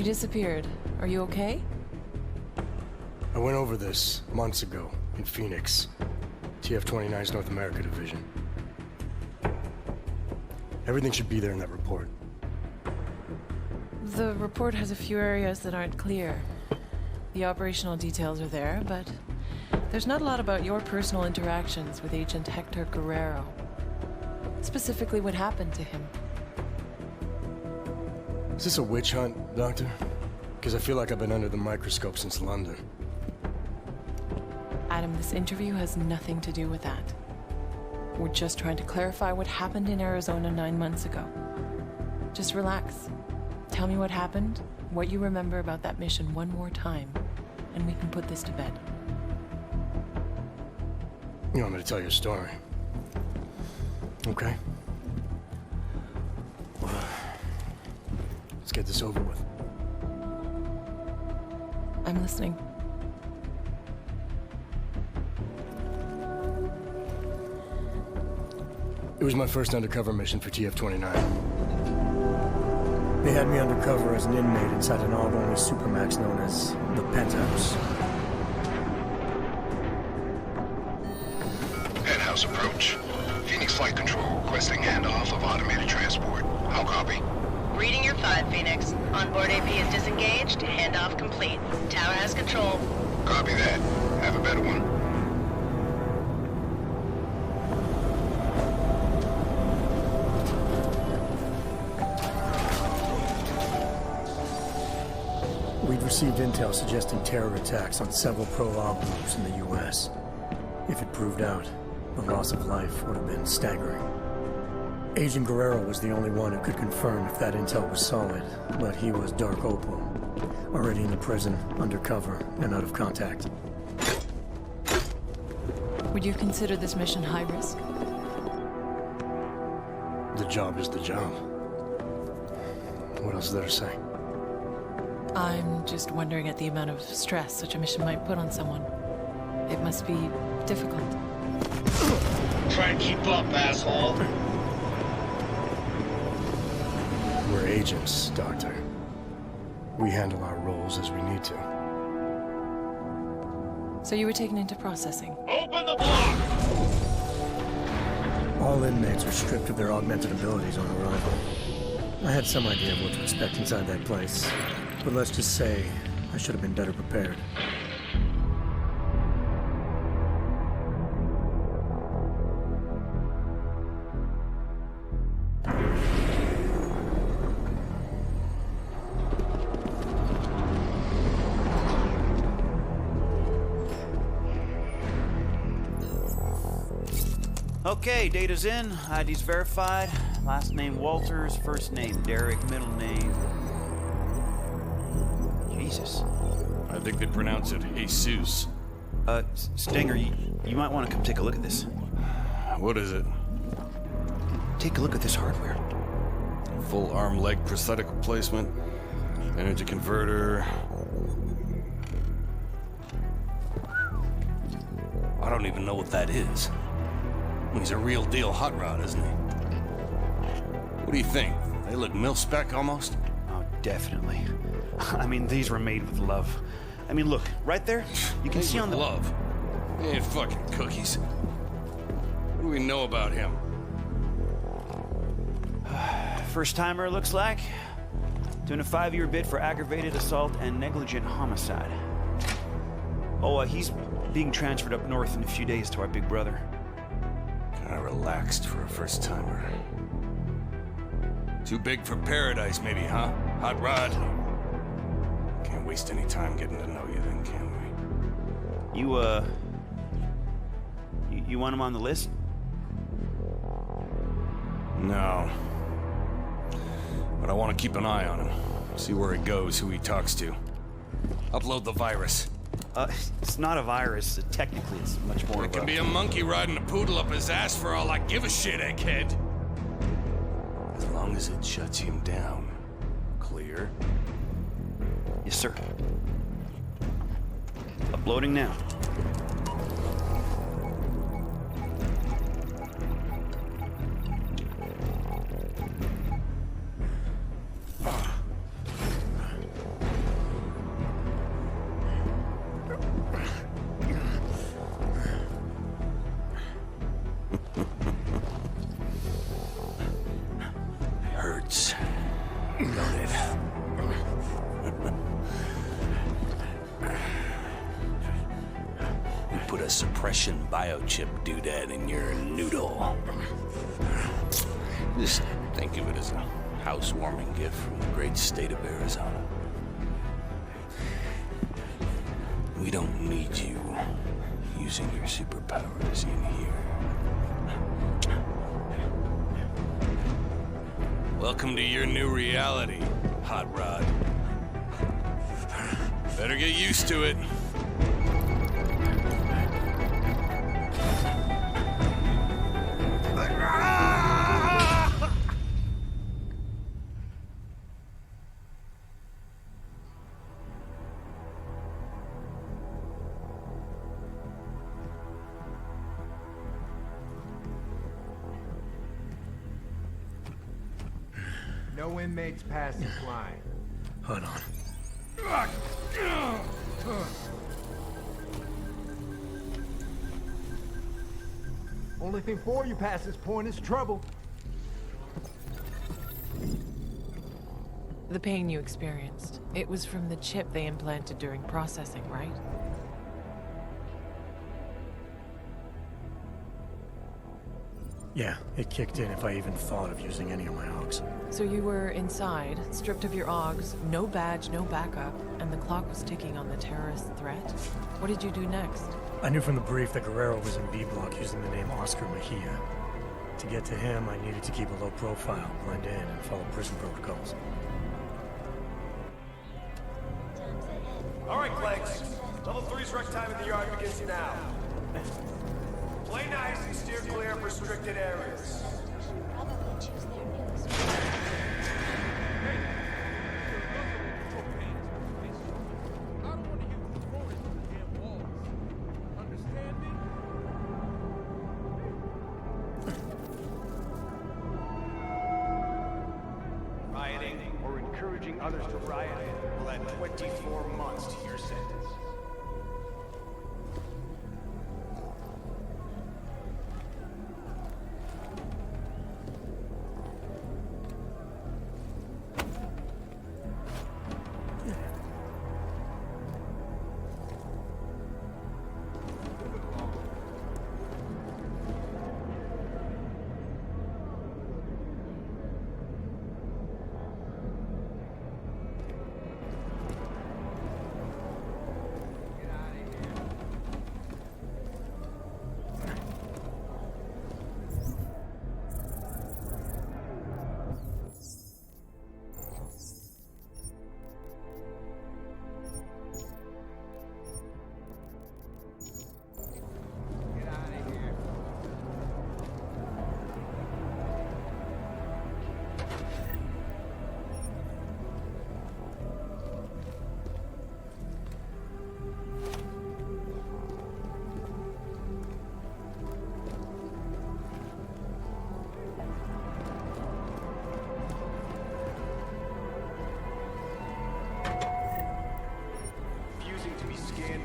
You disappeared. Are you okay? I went over this months ago in Phoenix, TF-29's North America Division. Everything should be there in that report. The report has a few areas that aren't clear. The operational details are there, but there's not a lot about your personal interactions with Agent Hector Guerrero. Specifically, what happened to him. Is this a witch hunt, Doctor? Because I feel like I've been under the microscope since London. Adam, this interview has nothing to do with that. We're just trying to clarify what happened in Arizona 9 months ago. Just relax. Tell me what happened, what you remember about that mission one more time, and we can put this to bed. You want me to tell you a story? Okay. Well, let's get this over with. I'm listening. It was my first undercover mission for TF-29. They had me undercover as an inmate inside an ARB-only supermax known as the Penthouse. Penthouse approach. Phoenix Flight Control requesting handoff of automated transport. How copy? Reading your 5, Phoenix. Onboard AP is disengaged. Handoff complete. Tower has control. Copy that. Have a better one. We'd received intel suggesting terror attacks on several pro-ARB groups in the U.S. If it proved out, the loss of life would have been staggering. Agent Guerrero was the only one who could confirm if that intel was solid, but he was Dark Opal, already in the prison, undercover, and out of contact. Would you consider this mission high risk? The job is the job. What else is there to say? I'm just wondering at the amount of stress such a mission might put on someone. It must be difficult. Try and keep up, asshole. We're agents, Doctor. We handle our roles as we need to. So you were taken into processing. Open the block! All inmates are stripped of their augmented abilities on arrival. I had some idea of what to expect inside that place, but let's just say I should have been better prepared. Okay, data's in, ID's verified. Last name Walters, first name Derek, middle name... Jesus. I think they pronounce it Jesus. Stinger, you might want to come take a look at this. What is it? Take a look at this hardware. Full arm-leg prosthetic replacement, energy converter. I don't even know what that is. He's a real deal hot rod, isn't he? What do you think? They look mil-spec almost? Oh, definitely. I mean, these were made with love. I mean, look, right there, you can see on the... love. They ain't fucking cookies. What do we know about him? First timer, looks like. Doing a 5-year bid for aggravated assault and negligent homicide. Oh, he's being transferred up north in a few days to our big brother. Kinda relaxed for a first timer. Too big for paradise, maybe, huh? Hot rod. Can't waste any time getting to know you then, can we? You want him on the list? No. But I want to keep an eye on him. See where he goes, who he talks to. Upload the virus. It's not a virus. Technically, it's much more It of a... can be a monkey riding a poodle up his ass for all I give a shit, egghead. As long as it shuts him down. Clear? Yes, sir. Uploading now. suppression biochip doodad in your noodle. Just think of it as a housewarming gift from the great state of Arizona. We don't need you using your superpowers in here. Welcome to your new reality, Hot Rod. Better get used to it. No inmates pass this line. Hold on. Only thing for you past this point is trouble. The pain you experienced, it was from the chip they implanted during processing, right? Yeah, it kicked in if I even thought of using any of my Augs. So you were inside, stripped of your Augs, no badge, no backup, and the clock was ticking on the terrorist threat? What did you do next? I knew from the brief that Guerrero was in B Block using the name Oscar Mejia. To get to him, I needed to keep a low profile, blend in, and follow prison protocols. All right, Cleggs. Level 3's rec time in the yard begins now. Play nice and steer clear of restricted areas. Rioting or encouraging others to riot will add 24 months to your sentence.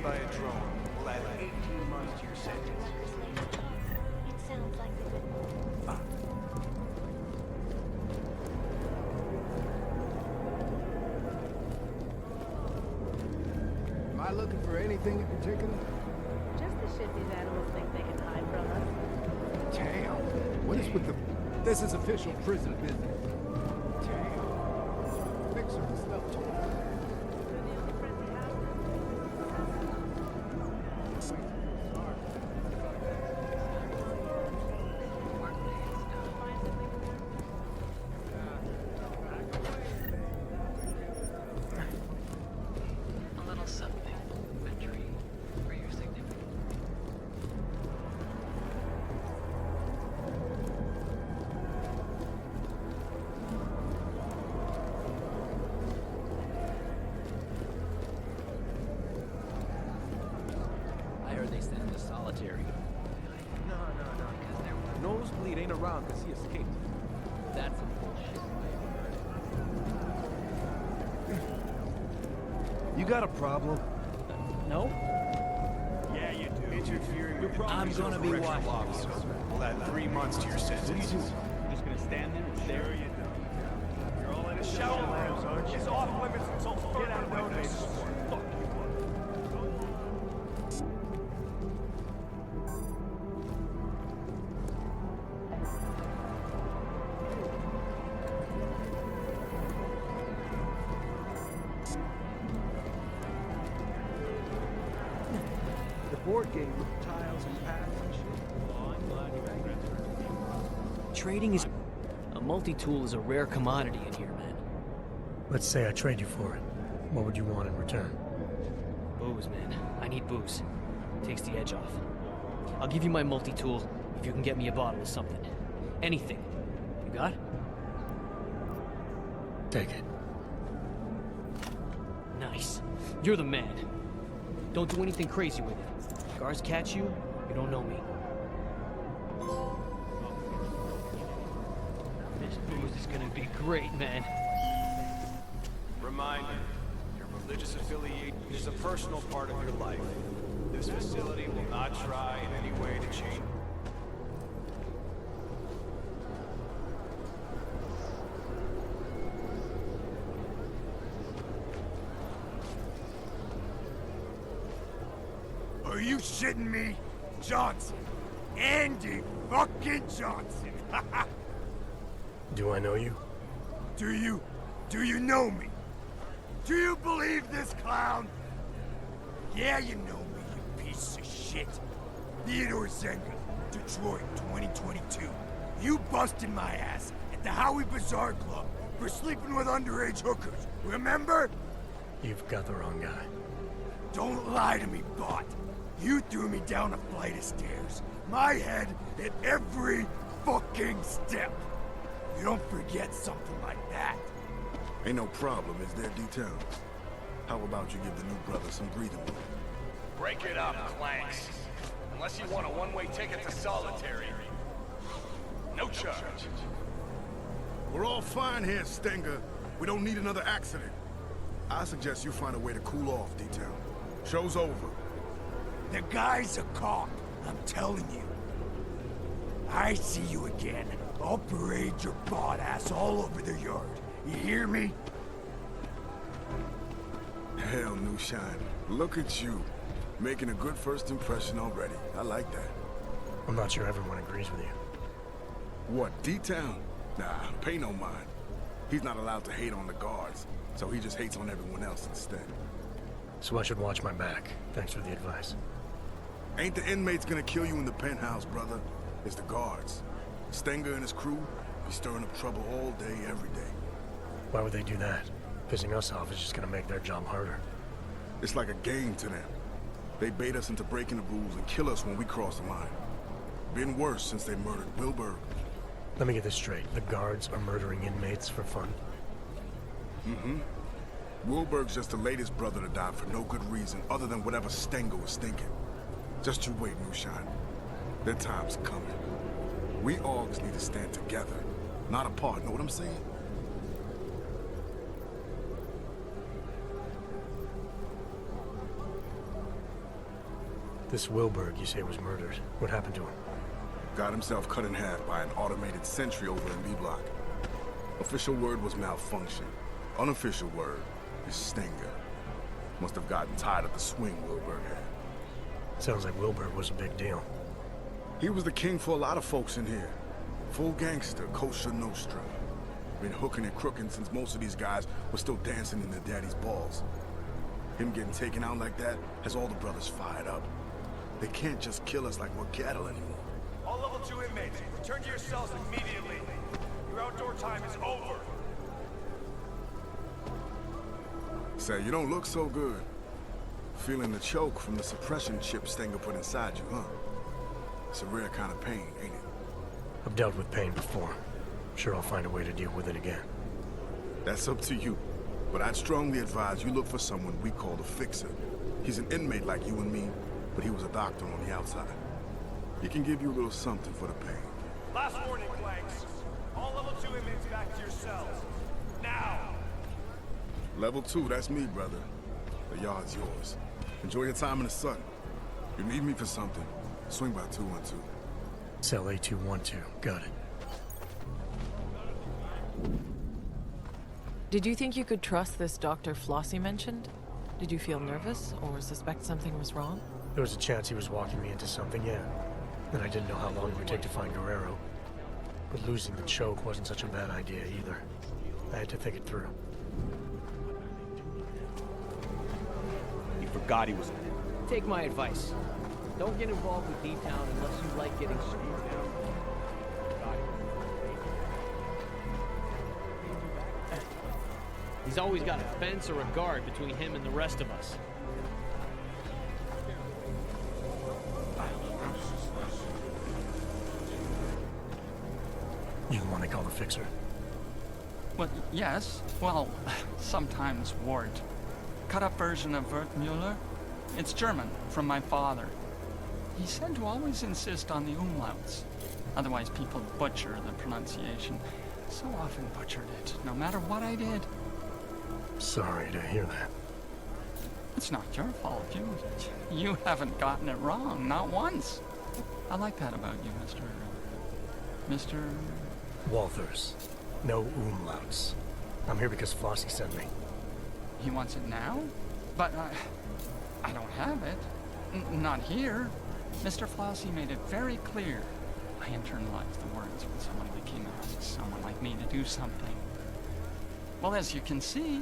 By a drone will add 18 months to your sentence. It sounds like Am I looking for anything in particular? Just the shit these animals think they can hide from us. Damn. What is with the... This is official prison business. Damn. Fix her stuff to her. A little something. A dream for your significant. I heard they sent him to solitary. No. Nosebleed ain't around because he escaped. That's some bullshit. You got a problem? No? Yeah, you do. Interfering with I'm gonna be watching. officer will add 3 months to your sentence. You're just gonna stand there and stare? Sure you don't. You're all in a shower labs, aren't you? It's off limits until further notice. Fuck you. board game with tiles and paths and shit. Oh, I'm glad you Trading is... A multi-tool is a rare commodity in here, man. Let's say I trade you for it. What would you want in return? Booze, man. I need booze. Takes the edge off. I'll give you my multi-tool if you can get me a bottle of something. Anything. You got? Take it. Nice. You're the man. Don't do anything crazy with it. Guards catch you, you don't know me. This booze is gonna be great, man. Reminder, your religious affiliation is a personal part of your life. This facility will not try in any way to change. Are you shitting me? Johnson. Andy fucking Johnson. Do I know you? Do you know me? Do you believe this clown? Yeah, you know me, you piece of shit. Theodore Zenga, Detroit, 2022. You busted my ass at the Howie Bazaar Club for sleeping with underage hookers, remember? You've got the wrong guy. Don't lie to me, bot. You threw me down a flight of stairs. My head at every fucking step. You don't forget something like that. Ain't no problem, is there, D-Town? How about you give the new brother some breathing room? Break it up, Clanks. Unless you want a one-way ticket to solitary. No charge. We're all fine here, Stenger. We don't need another accident. I suggest you find a way to cool off, D-Town. Show's over. The guy's a cop, I'm telling you. I see you again. I'll parade your bot ass all over the yard. You hear me? Hell, New Shine. Look at you. Making a good first impression already. I like that. I'm not sure everyone agrees with you. What, D-Town? Nah, pay no mind. He's not allowed to hate on the guards, so he just hates on everyone else instead. So I should watch my back. Thanks for the advice. Ain't the inmates gonna kill you in the penthouse, brother. It's the guards. Stenger and his crew be stirring up trouble all day, every day. Why would they do that? Pissing us off is just gonna make their job harder. It's like a game to them. They bait us into breaking the rules and kill us when we cross the line. Been worse since they murdered Wilbur. Let me get this straight. The guards are murdering inmates for fun? Mm-hmm. Wilbur's just the latest brother to die for no good reason other than whatever Stenger was thinking. Just you wait, Moonshine. Their time's coming. We Augs need to stand together, not apart, know what I'm saying? This Wilbur, you say, was murdered. What happened to him? Got himself cut in half by an automated sentry over in B-Block. Official word was malfunction. Unofficial word is Stenger. Must have gotten tired of the swing Wilbur had. Sounds like Wilbur was a big deal. He was the king for a lot of folks in here. Full gangster, kosher nostra. Been hooking and crooking since most of these guys were still dancing in their daddy's balls. Him getting taken out like that has all the brothers fired up. They can't just kill us like we're cattle anymore. All level 2 inmates, return to your cells immediately. Your outdoor time is over. Say, you don't look so good. Feeling the choke from the suppression chip Stenger put inside you, huh? It's a rare kind of pain, ain't it? I've dealt with pain before. Sure I'll find a way to deal with it again. That's up to you. But I'd strongly advise you look for someone we call the Fixer. He's an inmate like you and me, but he was a doctor on the outside. He can give you a little something for the pain. Last warning, Clanks. All level 2 inmates back to your cells. Now! Level 2, that's me, brother. The yard's yours. Enjoy your time in the sun. You need me for something, swing by 212. Cell A212. Got it. Did you think you could trust this Dr. Flossie mentioned? Did you feel nervous or suspect something was wrong? There was a chance he was walking me into something, yeah. And I didn't know how long it would take to find Guerrero. But losing the choke wasn't such a bad idea either. I had to think it through. He forgot he was... Take my advice. Don't get involved with D-Town unless you like getting screwed down. He's always got a fence or a guard between him and the rest of us. You want to call the fixer? Well, yes. Well, sometimes Wart. Cut-up version of Wertmüller. It's German, from my father. He said to always insist on the umlauts. Otherwise people butcher the pronunciation. So often butchered it, no matter what I did. Sorry to hear that. It's not your fault. You haven't gotten it wrong, not once. I like that about you, Mr. Walters. No umlauts. I'm here because Flossie sent me. He wants it now? But I don't have it. Not here. Mr. Flossie made it very clear. I internalized the words when someone like him asks someone like me to do something. Well, as you can see,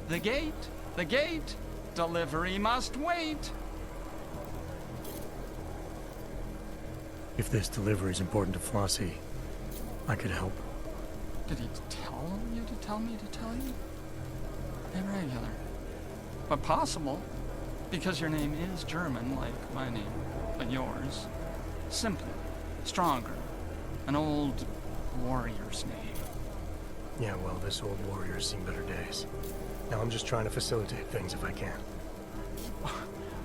the gate, delivery must wait. If this delivery is important to Flossie, I could help. Did he tell you to tell me to tell you? Irregular. But possible, because your name is German, like my name, but yours. Simpler, stronger, an old warrior's name. Yeah, well, this old warrior's seen better days. Now I'm just trying to facilitate things if I can.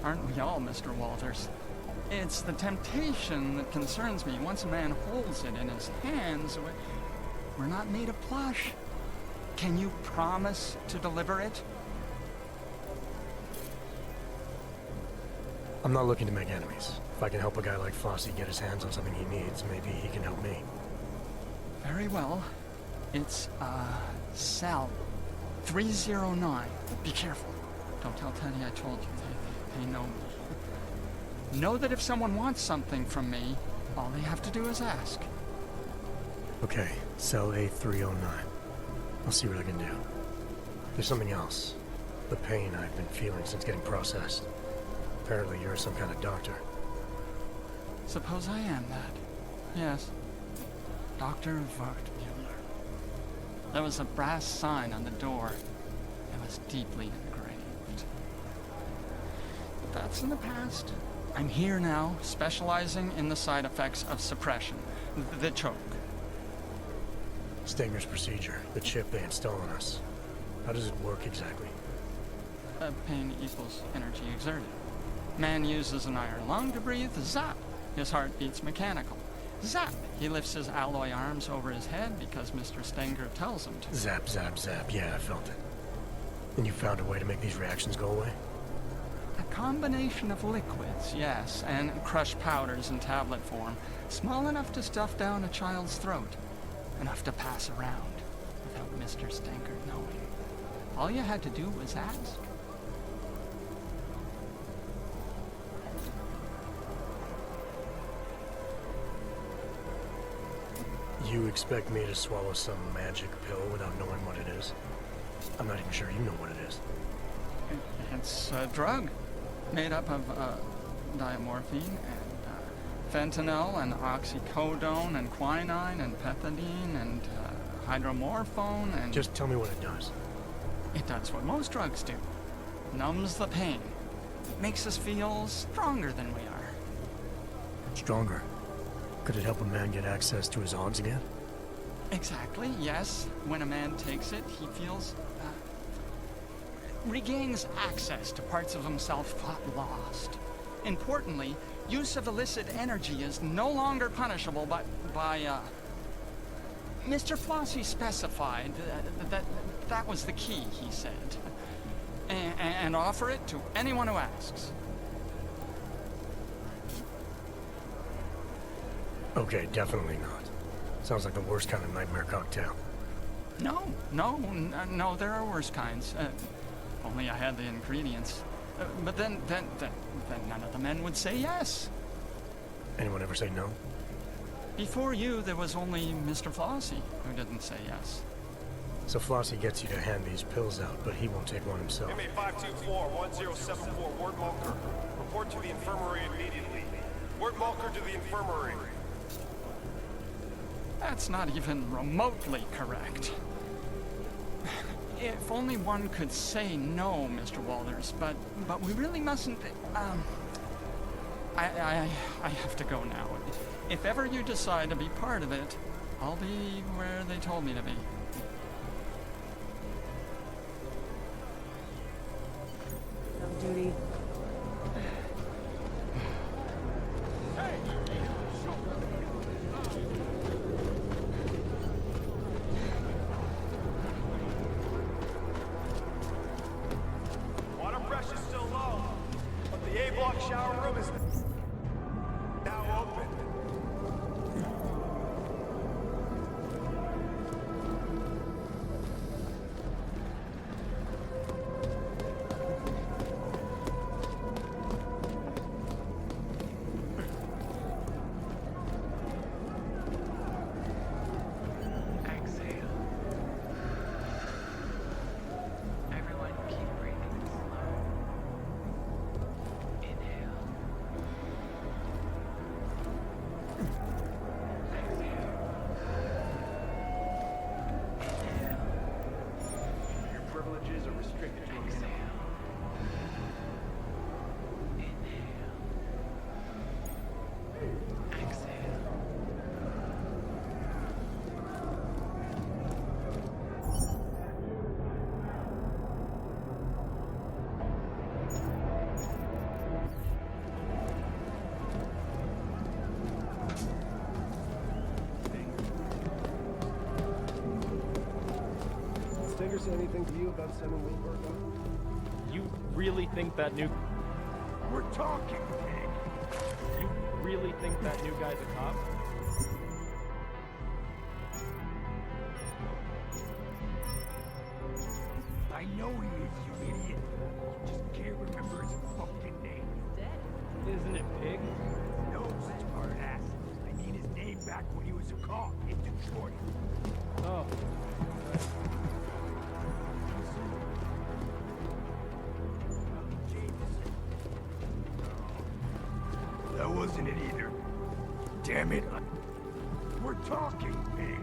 Aren't we all, Mr. Walters? It's the temptation that concerns me. Once a man holds it in his hands, we're not made of plush. Can you promise to deliver it? I'm not looking to make enemies. If I can help a guy like Flossie get his hands on something he needs, maybe he can help me. Very well. It's, cell 309. Be careful. Don't tell Teddy I told you. They know me. Know that if someone wants something from me, all they have to do is ask. Okay, cell A309. I'll see what I can do. There's something else. The pain I've been feeling since getting processed. Apparently you're some kind of doctor. Suppose I am that. Yes. Dr. Wertmüller. There was a brass sign on the door. It was deeply engraved. But that's in the past. I'm here now, specializing in the side effects of suppression. The choke. Stenger's procedure, the chip they install on us. How does it work exactly? Pain equals energy exerted. Man uses an iron lung to breathe, zap! His heart beats mechanical. Zap! He lifts his alloy arms over his head because Mr. Stenger tells him to. Zap, zap, zap. Yeah, I felt it. And you found a way to make these reactions go away? A combination of liquids, yes, and crushed powders in tablet form. Small enough to stuff down a child's throat. Enough to pass around without Mr. Stenger knowing. All you had to do was ask. You expect me to swallow some magic pill without knowing what it is? I'm not even sure you know what it is. It's a drug made up of diamorphine and fentanyl and oxycodone and quinine and pethidine and hydromorphone and... Just tell me what it does. It does what most drugs do. Numbs the pain. Makes us feel stronger than we are. Stronger? Could it help a man get access to his arms again? Exactly, yes. When a man takes it, he feels... regains access to parts of himself thought lost. Importantly, use of illicit energy is no longer punishable by Mr. Flossie specified that was the key, he said. And offer it to anyone who asks. Okay, definitely not. Sounds like the worst kind of nightmare cocktail. No, there are worse kinds. Only I had the ingredients. But then none of the men would say yes. Anyone ever say no? Before you, there was only Mr. Flossie who didn't say yes. So Flossie gets you to hand these pills out, but he won't take one himself. MA 524-1074, Ward Mulker. Report to the infirmary immediately. Word Mulker to the infirmary. That's not even remotely correct. If only one could say no, Mr. Walters, but we really mustn't. I have to go now. If ever you decide to be part of it, I'll be where they told me to be. On duty. Water pressure's still low, but the A-block shower room is now open. Exhale. Everyone keep breathing slow. Inhale. Exhale. Inhale. Your privileges are restricted to a minimum. Inhale. Exhale. Did Stinger say anything to you about sending Wilbur up? You really think that new... We're talking, pig. You really think that new guy's a cop? I know he is, you idiot. Just can't remember his fucking name. Isn't it Pig? No, smartass. I need his name back when he was a cop in Detroit. Oh. That wasn't it either. Damn it. We're talking, pig.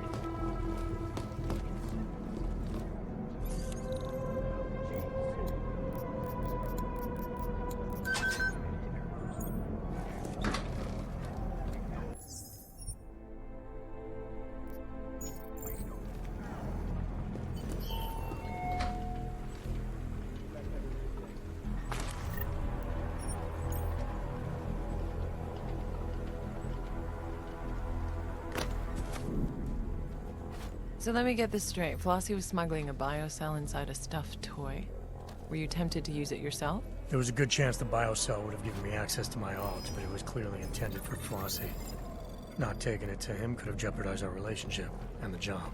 So let me get this straight. Flossie was smuggling a biocell inside a stuffed toy. Were you tempted to use it yourself? There was a good chance the biocell would have given me access to my odds, but it was clearly intended for Flossie. Not taking it to him could have jeopardized our relationship and the job.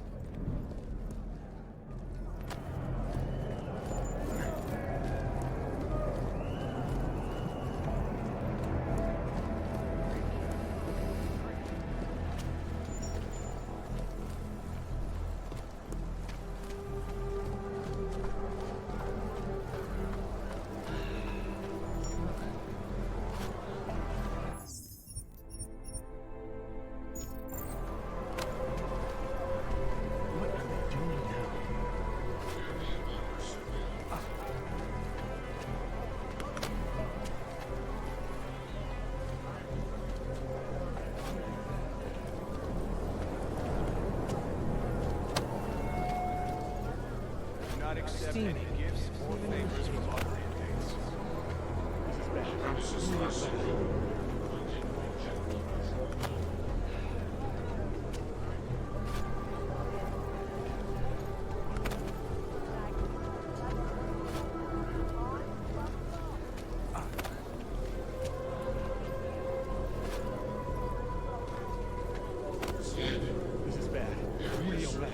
Not accept any gifts or favors from operators. This is bad. Real bad.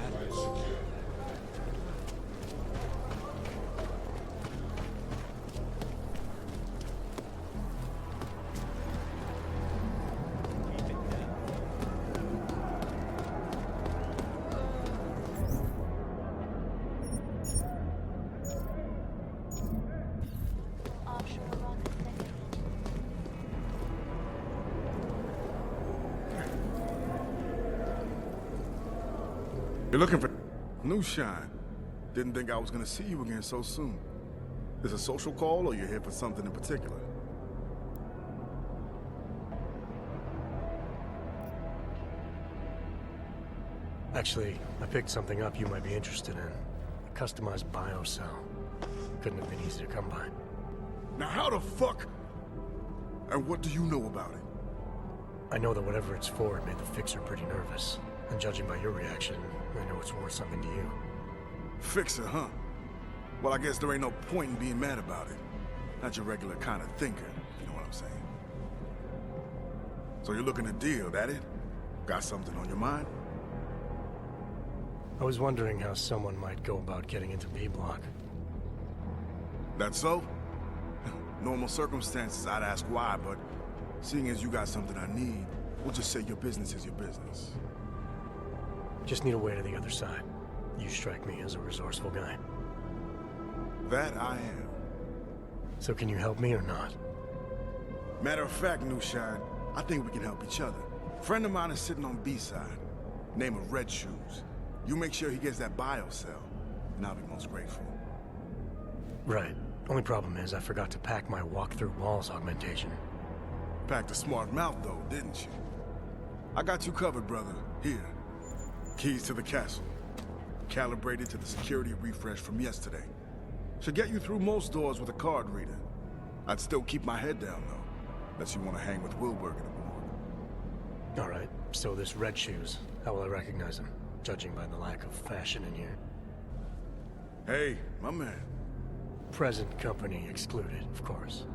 You're looking for new shine. Didn't think I was gonna see you again so soon. Is it a social call or you're here for something in particular? Actually, I picked something up you might be interested in. A customized biocell. Couldn't have been easy to come by. Now how the fuck? And what do you know about it? I know that whatever it's for, it made the fixer pretty nervous. And judging by your reaction, I know it's worth something to you. Fixer, huh? Well, I guess there ain't no point in being mad about it. Not your regular kind of thinker, if you know what I'm saying. So you're looking to deal, that it? Got something on your mind? I was wondering how someone might go about getting into B-Block. That so? Normal circumstances, I'd ask why, but seeing as you got something I need, we'll just say your business is your business. Just need a way to the other side. You strike me as a resourceful guy. That I am. So can you help me or not? Matter of fact, New Shine, I think we can help each other. Friend of mine is sitting on B-side. Name of Red Shoes. You make sure he gets that biocell, and I'll be most grateful. Right. Only problem is I forgot to pack my walk-through walls augmentation. Packed a smart mouth though, didn't you? I got you covered, brother. Here. Keys to the castle. Calibrated to the security refresh from yesterday. Should get you through most doors with a card reader. I'd still keep my head down though, unless you want to hang with Wilberg in the morning. Alright, so this Red Shoes, how will I recognize him? Judging by the lack of fashion in here. Hey, my man. Present company excluded, of course.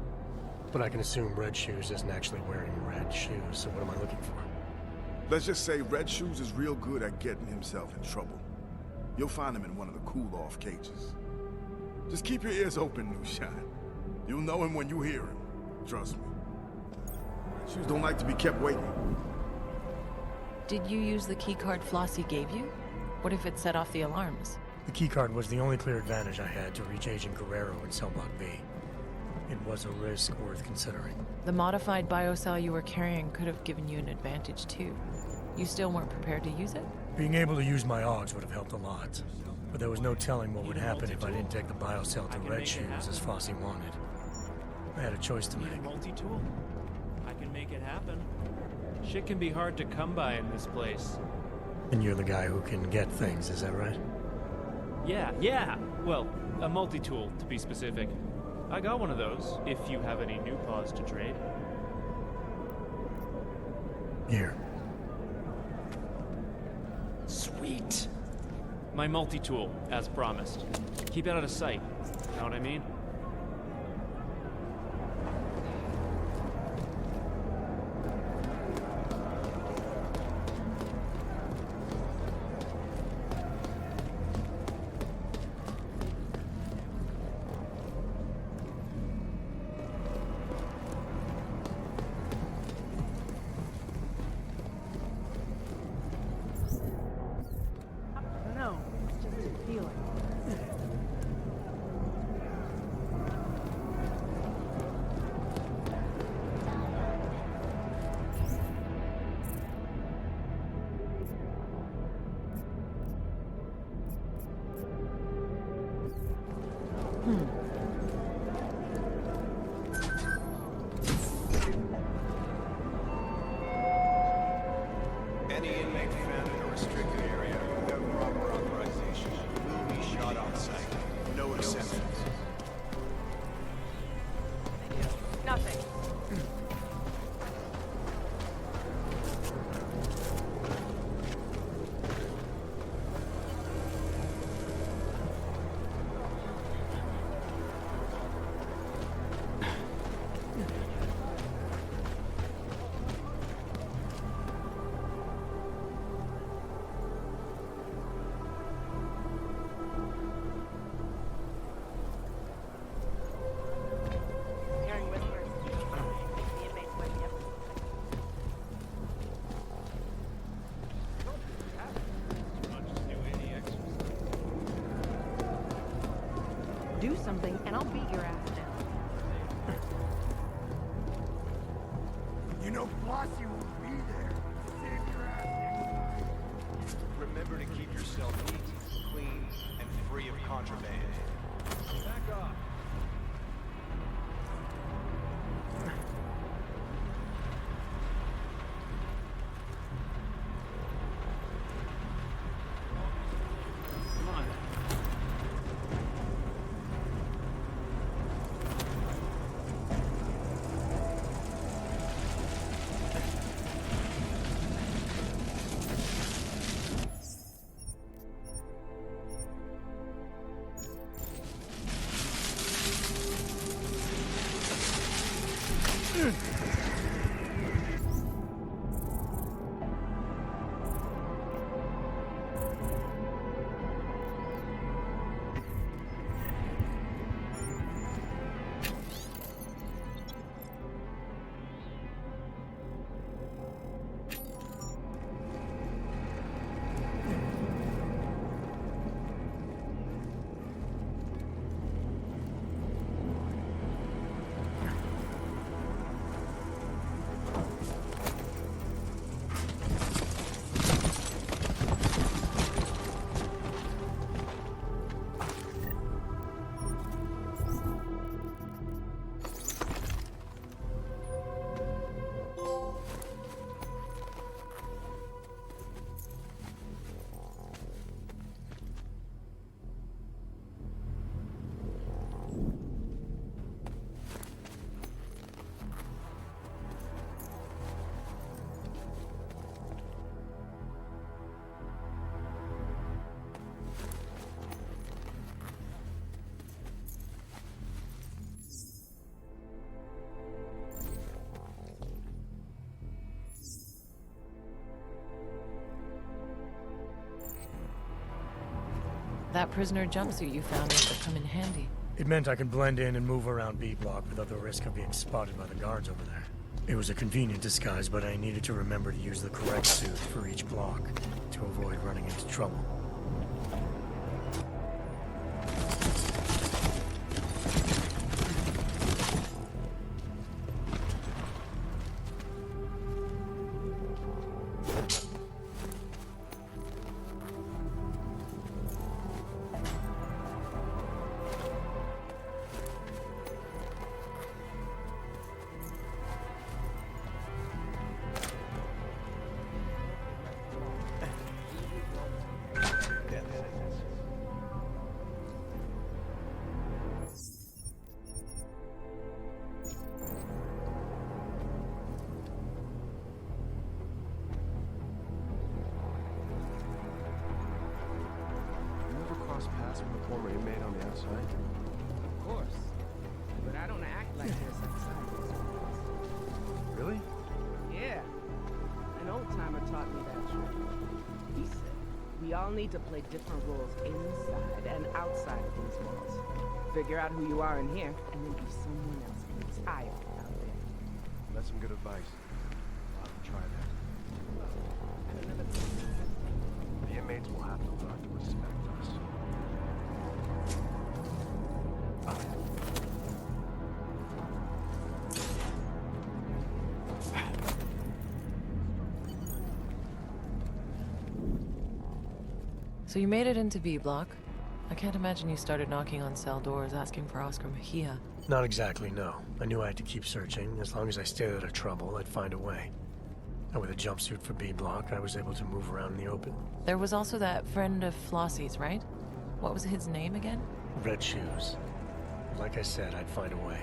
But I can assume Red Shoes isn't actually wearing red shoes, so what am I looking for? Let's just say Red Shoes is real good at getting himself in trouble. You'll find him in one of the cool-off cages. Just keep your ears open, New Shine. You'll know him when you hear him. Trust me. Shoes don't like to be kept waiting. Did you use the keycard Flossie gave you? What if it set off the alarms? The keycard was the only clear advantage I had to reach Agent Guerrero in Cell Block B. It was a risk worth considering. The modified biocell you were carrying could have given you an advantage too. You still weren't prepared to use it? Being able to use my AUGs would have helped a lot. But there was no telling what would happen if I didn't take the biocell to Red Shoes as Flossie wanted. I had a choice to make. Multi-tool? I can make it happen. Shit can be hard to come by in this place. And you're the guy who can get things, is that right? Yeah. Well, a multi-tool, to be specific. I got one of those, if you have any new paws to trade. Here. Sweet. My multi-tool, as promised. Keep it out of sight. Know what I mean? Any inmate found in a restricted area without proper authorization will be shot on sight. No exceptions. Nothing. Hearing whispers. The inmates might be up. Do something, and I'll beat your ass down. You know Flossie will be there to save your ass next time. Remember Remember to keep yourself neat, clean, and free of contraband. Back off. That prisoner jumpsuit you found must have come in handy. It meant I could blend in and move around B Block without the risk of being spotted by the guards over there. It was a convenient disguise, but I needed to remember to use the correct suit for each block to avoid running into trouble. Pass with a former inmate on the outside? Of course. But I don't act like this outside these walls. Really? Yeah. An old timer taught me that trick. He said, we all need to play different roles inside and outside of these walls. Figure out who you are in here, and then be someone else entirely out there. That's some good advice. I'll have to try that. The inmates will have to learn to respect us. So you made it into B Block. I can't imagine you started knocking on cell doors asking for Oscar Mejia. Not exactly, no. I knew I had to keep searching. As long as I stayed out of trouble, I'd find a way. And with a jumpsuit for B Block, I was able to move around in the open. There was also that friend of Flossie's, right? What was his name again? Red Shoes. Like I said, I'd find a way.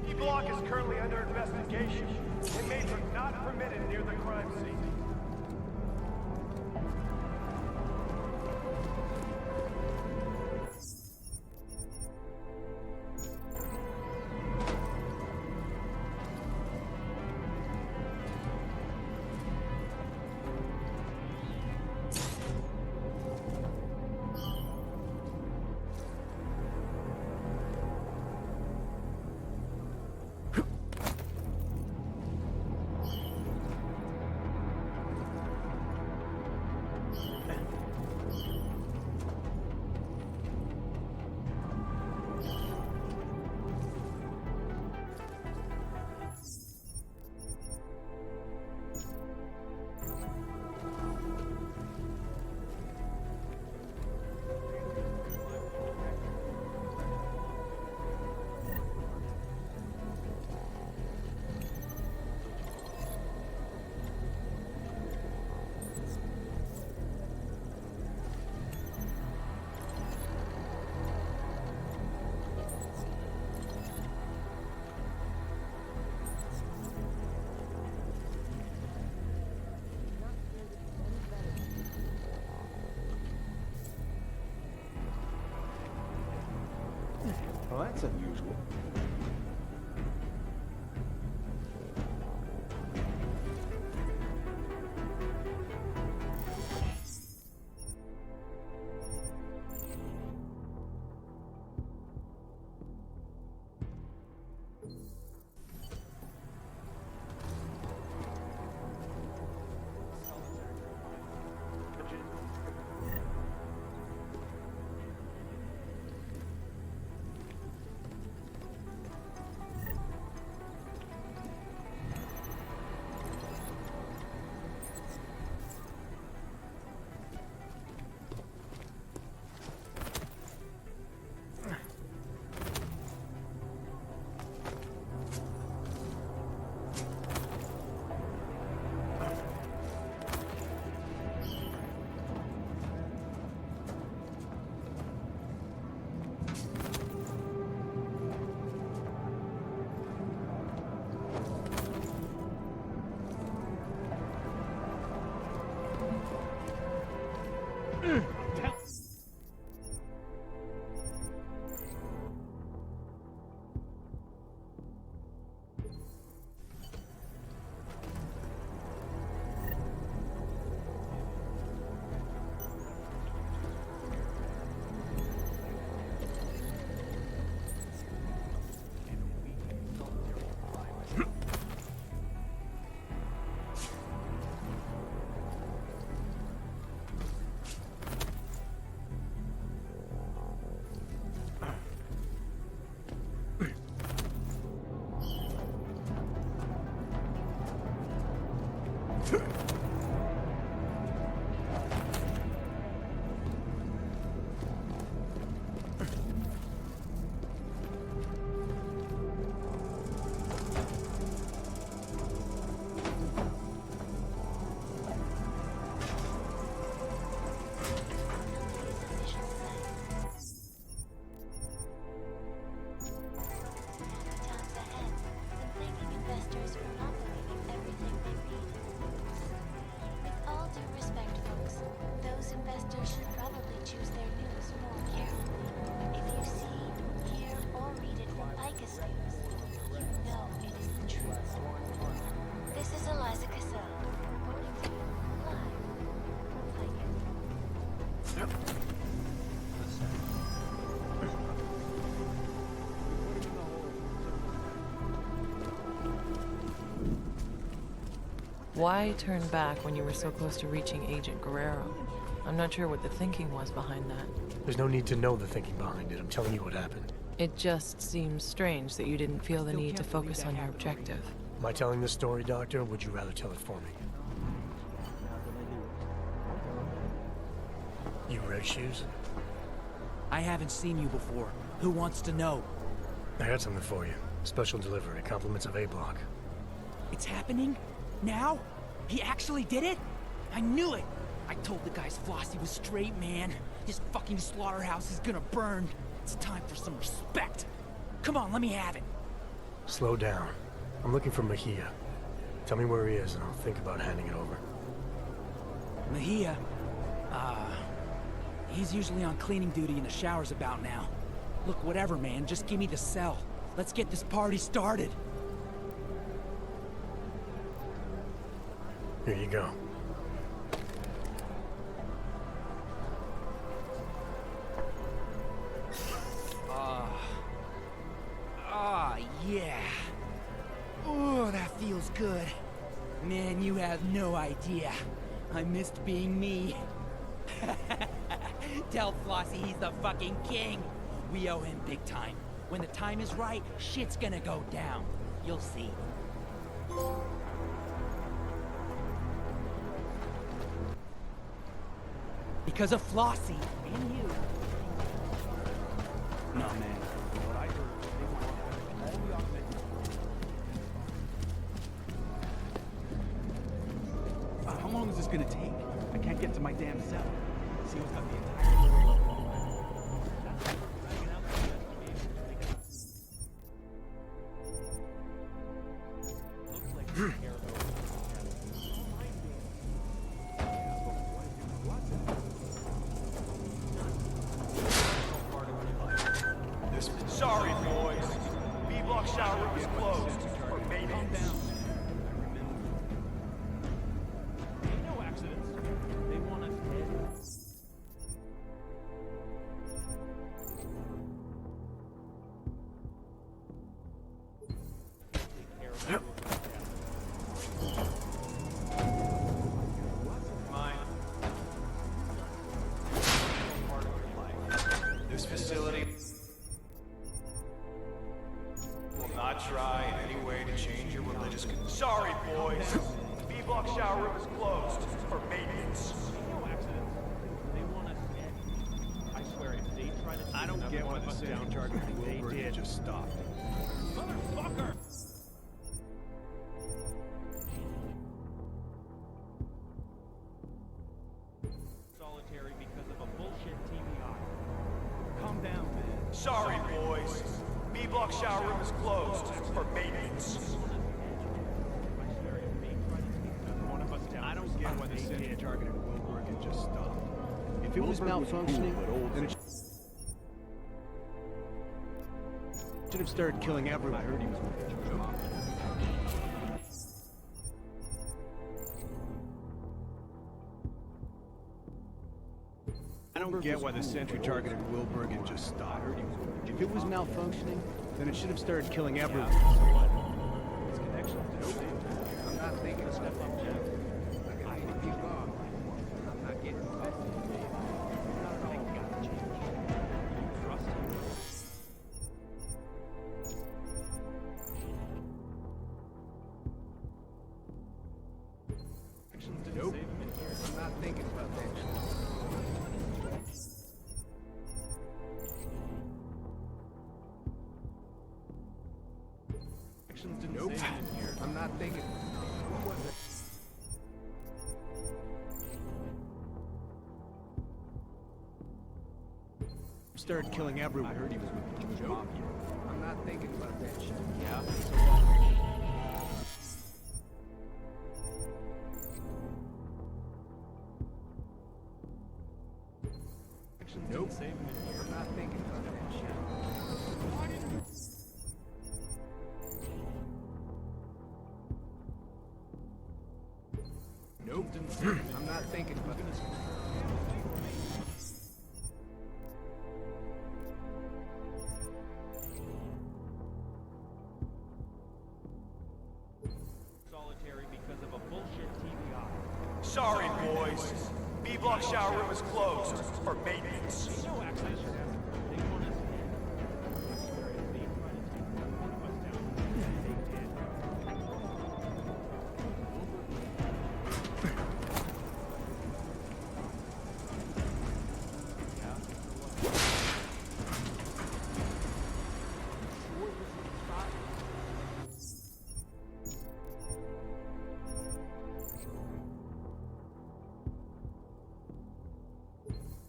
B Block is currently under investigation. Inmates are not permitted near the crime scene. Well, that's unusual. Why turn back when you were so close to reaching Agent Guerrero? I'm not sure what the thinking was behind that. There's no need to know the thinking behind it. I'm telling you what happened. It just seems strange that you didn't feel the need to focus on your objective. Am I telling this story, Doctor, or would you rather tell it for me? You Red Shoes? I haven't seen you before. Who wants to know? I got something for you. Special delivery, compliments of A-Block. It's happening? Now? He actually did it? I knew it! I told the guys Flossie was straight, man. His fucking slaughterhouse is gonna burn. It's time for some respect. Come on, let me have it. Slow down. I'm looking for Mejia. Tell me where he is and I'll think about handing it over. Mejia? He's usually on cleaning duty in the showers about now. Look, whatever, man. Just give me the cell. Let's get this party started. Here you go. Yeah. Oh, that feels good. Man, you have no idea. I missed being me. Tell Flossie he's the fucking king. We owe him big time. When the time is right, shit's gonna go down. You'll see. Because of Flossie and you. No, man. What I heard, they want all the augmented. How long is this gonna take? I can't get to my damn cell. See what's got the entire... Sorry, boys. B-block shower room is closed for maintenance. No accidents. They want us dead. This facility will not try in any way to change your religious. Sorry, boys. B-block shower room is closed for maintenance. No accidents. They want us dead. I swear, if they try to I don't get why the same target they did just stopped. Motherfucker! Solitary because of a bullshit TBI. Calm down, man. Sorry, boys. B-block shower room is closed for maintenance. I don't get why the sentry targeted Wilbur and just stopped. If it was malfunctioning, then it should have started killing everyone. I heard he was with the I don't get why the sentry targeted Wilbur and just stopped. If it was malfunctioning, then it should have started killing everyone. His connections to no danger. I'm not thinking of step up, Jack. I need to be gone. I'm not getting invested. Trust him. Actions didn't Nope. save him in here. I'm not thinking about that shit. Actions didn't Nope. save him in here. I'm not thinking. What was it? Started killing everyone. I heard he was with the Jewish mafia. I'm not thinking about that shit. Yeah. Actions Nope. didn't save him in here. I'm not thinking about that shit. Nope. I'm not thinking about that. Solitary because of a bullshit TBI. Sorry, boys. B-block shower room is closed for maintenance. No accidents. They want us dead. I swear, if they try to take one of us down, they did.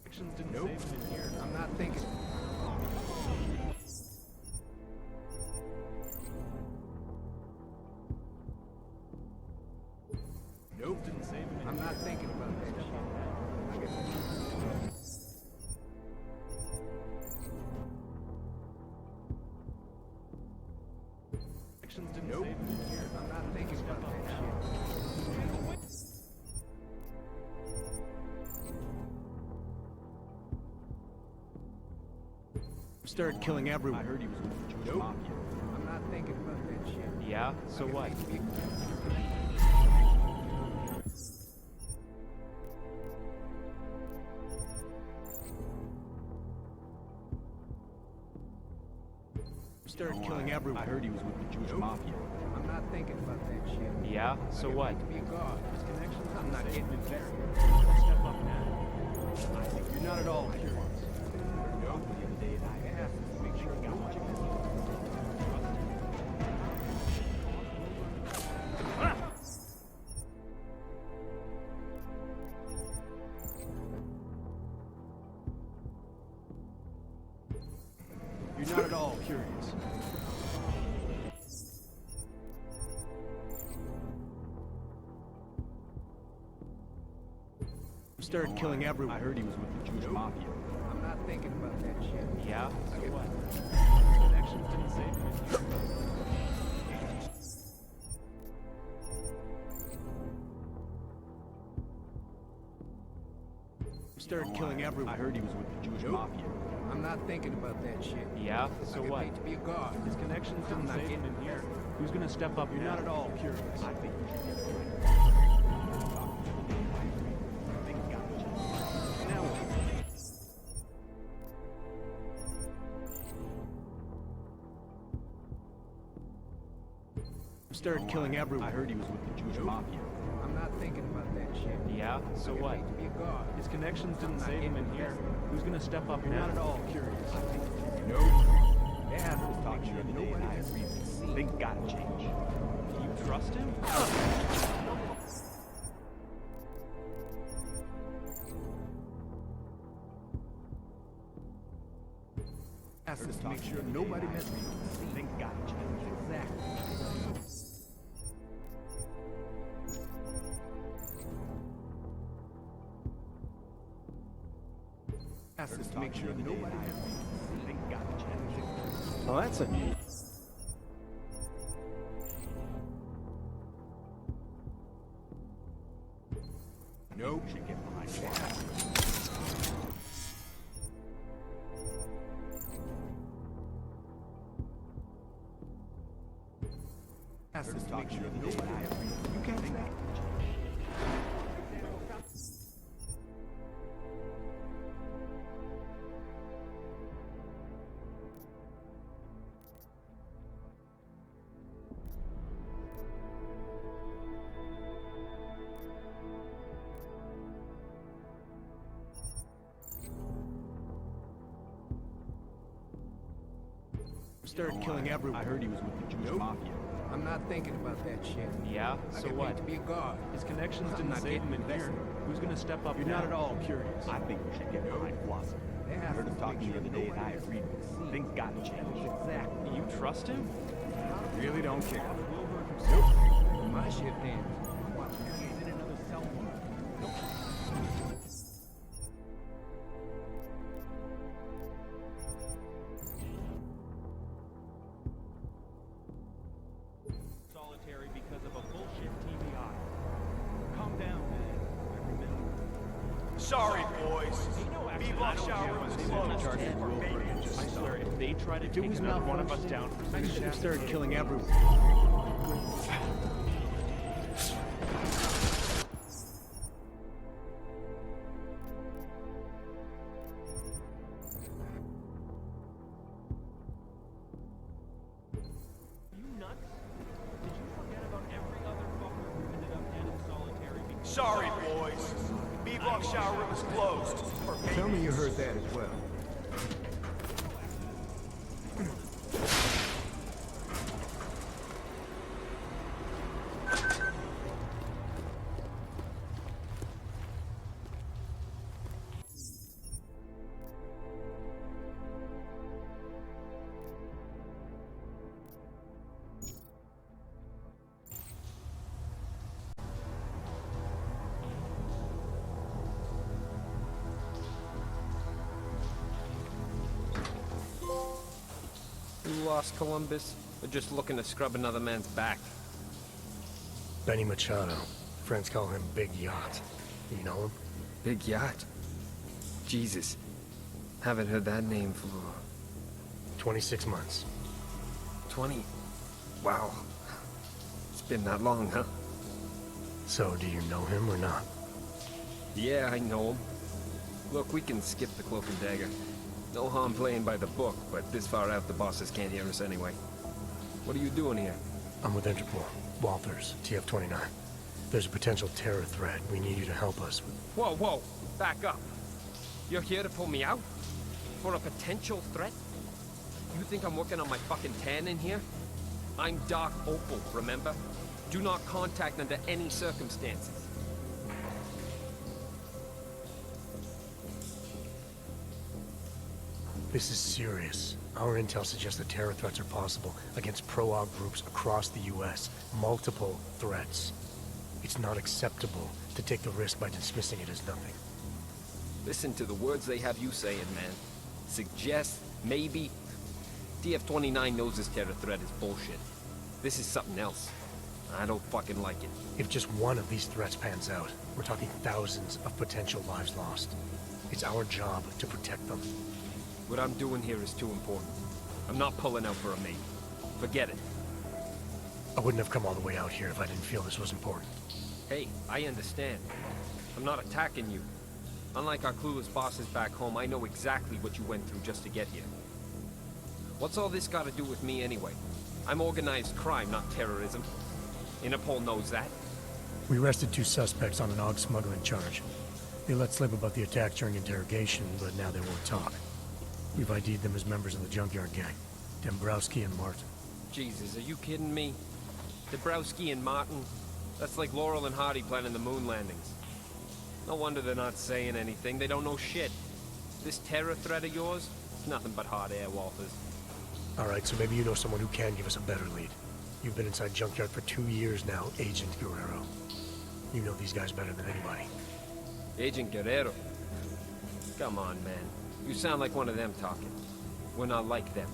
Actions didn't Nope. save him in here. I'm not thinking. Nope. Didn't save him in I'm here. not thinking about that shit. I got Actions didn't Nope. save him in here. I'm not thinking about that shit. Started killing everyone. I heard he was with the Jewish Nope. mafia. I'm not thinking about that shit. Yeah, so what? Started killing everyone. I heard he was with the Jewish mafia. I'm not thinking about that shit. Yeah, so what? To be God. His connections I'm not didn't getting save him invested. in here. Step up now. I think you're not at all curious. Nope. The other day, I asked to make sure I got what you You're not at all curious. Started killing everyone. I heard he was with the Jewish mafia. I'm not thinking about that shit. Yeah, so what? Connections didn't save him. Started killing everyone. I heard he was with the Jewish mafia. I'm not thinking about that shit. Yeah, so I get what? paid to be a guard. His connections didn't not save him getting in here. Who's gonna step up? You're now? not at all curious. I think you should get behind. Now what? Started killing everyone. I heard he was with the Jewish mafia. I'm not thinking about that shit. Yeah, so I get what? paid to be a guard. His connections didn't not save him in getting here. Who's gonna step up You're now? not at all curious. I think you should get They have to talk to you. Nobody has reason to see. Things gotta change. Do you trust him? Has to make sure nobody has reason to see. Things gotta change. Exactly. Has to make sure nobody has reason to see. Things gotta change. Oh, that's a... Nope. Should get behind you. Has to make sure nobody has reason. You can't say that. Started killing everyone. I heard he was with the Jewish mafia. I'm not thinking about that shit. Yeah, I so get what? paid to be a guard. His connections I'm didn't not save him getting in here. invested. Who's gonna step up You're now? not at all curious. I think you should get behind Flossie. They I have heard him to talking make the other sure day and I nobody has agreed. reason to see. Things gotta change. Exactly. You trust him? Really don't care. Nope. My shit then. He's in another cell phone. Solitary because of a bullshit TBI. Calm down, man. I remember. Sorry, boys. B-block shower room is closed. I swear, if they try to If it take was another one of us down for I some should have shit, started killing everyone. you nuts? Did you forget about every other fucker who ended up dead in solitary because... Sorry, boys. B-block shower room is closed. For Tell me you heard that as well. You lost Columbus, or just looking to scrub another man's back? Benny Machado. Friends call him Big Yacht. You know him? Big Yacht? Jesus. Haven't heard that name for... 26 months. 20? Wow. It's been that long, huh? So, do you know him or not? Yeah, I know him. Look, we can skip the cloak and dagger. No harm playing by the book, but this far out the bosses can't hear us anyway. What are you doing here? I'm with Interpol. Walters, TF-29. There's a potential terror threat. We need you to help us. Whoa, whoa! Back up! You're here to pull me out? For a potential threat? You think I'm working on my fucking tan in here? I'm Dark Opal, remember? Do not contact under any circumstances. This is serious. Our intel suggests that terror threats are possible against pro-op groups across the U.S. Multiple threats. It's not acceptable to take the risk by dismissing it as nothing. Listen to the words they have you saying, man. suggest, maybe. DF-29 knows this terror threat is bullshit. This is something else. I don't fucking like it. If just one of these threats pans out, we're talking thousands of potential lives lost. It's our job to protect them. What I'm doing here is too important. I'm not pulling out for a mate. Forget it. I wouldn't have come all the way out here if I didn't feel this was important. Hey, I understand. I'm not attacking you. Unlike our clueless bosses back home, I know exactly what you went through just to get here. What's all this got to do with me anyway? I'm organized crime, not terrorism. Interpol knows that. We arrested 2 suspects on an AUG smuggling charge. They let slip about the attack during interrogation, but now they won't talk. We've ID'd them as members of the Junkyard Gang. Dombrowski and Martin. Jesus, are you kidding me? Dabrowski and Martin? That's like Laurel and Hardy planning the moon landings. No wonder they're not saying anything. They don't know shit. This terror threat of yours? It's nothing but hot air, Walters. Alright, so maybe you know someone who can give us a better lead. You've been inside Junkyard for 2 years now, Agent Guerrero. You know these guys better than anybody. Agent Guerrero? Come on, man. You sound like one of them talking. We're not like them.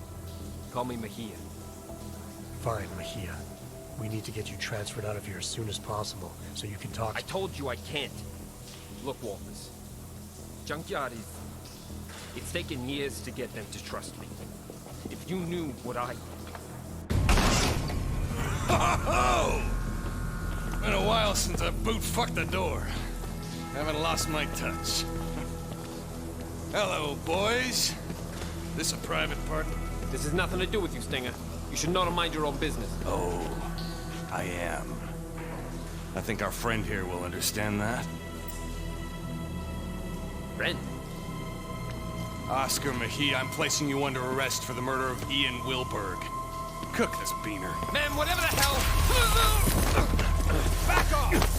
Call me Mejia. Fine, Mejia. We need to get you transferred out of here as soon as possible, so you can talk. I told you I can't. Look, Walters. Junkyard is... It's taken years to get them to trust me. If you knew what I... Ho-ho-ho! Been a while since I boot-fucked the door. Haven't lost my touch. Hello, boys. This a private part? This has nothing to do with you, Stinger. You should know to mind your own business. Oh, I am. I think our friend here will understand that. Friend? Oscar Mejia, I'm placing you under arrest for the murder of Ian Wilberg. Cook this beaner. Man, whatever the hell... Back off!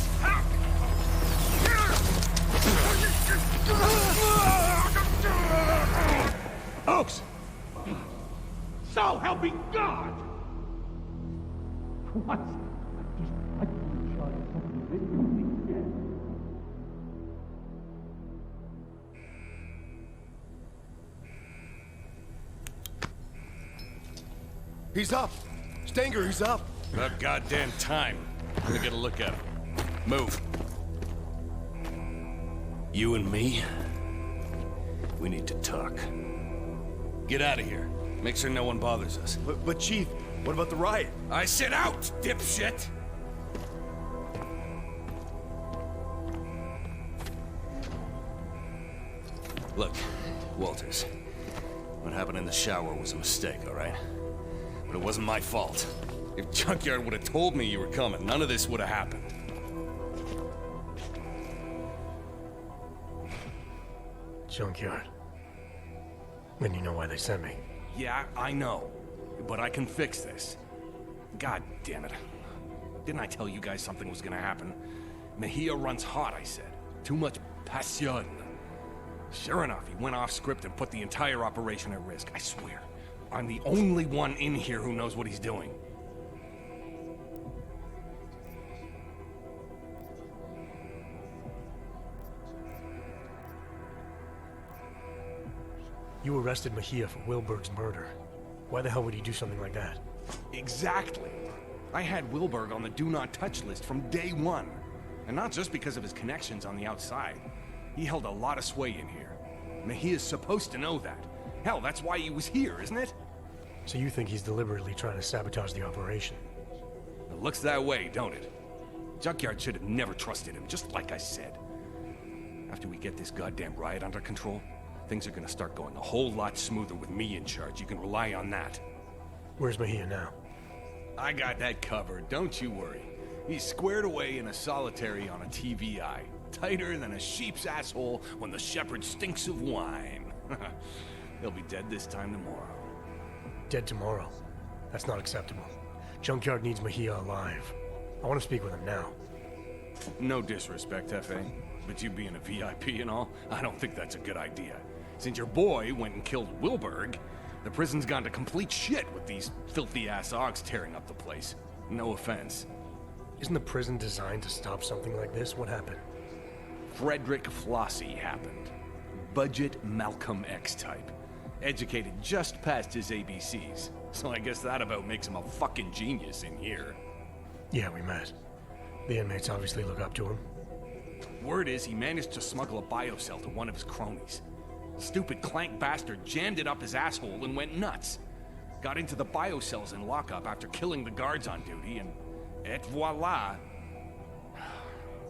Oaks! So help me God! What? He's up! Stanger, he's up! About goddamn time. I'm gonna get a look at him. Move. You and me? We need to talk. Get out of here. Make sure no one bothers us. But Chief, what about the riot? I said out, dipshit! Look, Walters. What happened in the shower was a mistake, all right? But it wasn't my fault. If Junkyard would have told me you were coming, none of this would have happened. Junkyard. Then you know why they sent me. Yeah, I know. But I can fix this. God damn it. Didn't I tell you guys something was gonna happen? Mejia runs hot, I said. Too much passion. Sure enough, he went off script and put the entire operation at risk. I swear. I'm the only one in here who knows what he's doing. You arrested Mejia for Wilberg's murder. Why the hell would he do something like that? Exactly. I had Wilberg on the do not touch list from day one. And not just because of his connections on the outside. He held a lot of sway in here. Mejia's supposed to know that. Hell, that's why he was here, isn't it? So you think he's deliberately trying to sabotage the operation? It looks that way, don't it? Junkyard should have never trusted him, just like I said. After we get this goddamn riot under control, things are gonna start going a whole lot smoother with me in charge. You can rely on that. Where's Mejia now? I got that covered, don't you worry. He's squared away in a solitary on a TVI. Tighter than a sheep's asshole when the shepherd stinks of wine. He'll be dead this time tomorrow. Dead tomorrow? That's not acceptable. Junkyard needs Mejia alive. I want to speak with him now. No disrespect, F.A., but you being a VIP and all, I don't think that's a good idea. Since your boy went and killed Wilberg, the prison's gone to complete shit with these filthy-ass Augs tearing up the place. No offense. Isn't the prison designed to stop something like this? What happened? Frederick Flossie happened. Budget Malcolm X type. Educated just past his ABCs. So I guess that about makes him a fucking genius in here. Yeah, we met. The inmates obviously look up to him. Word is he managed to smuggle a biocell to one of his cronies. Stupid clank bastard jammed it up his asshole and went nuts. Got into the biocells in lockup after killing the guards on duty, and et voila.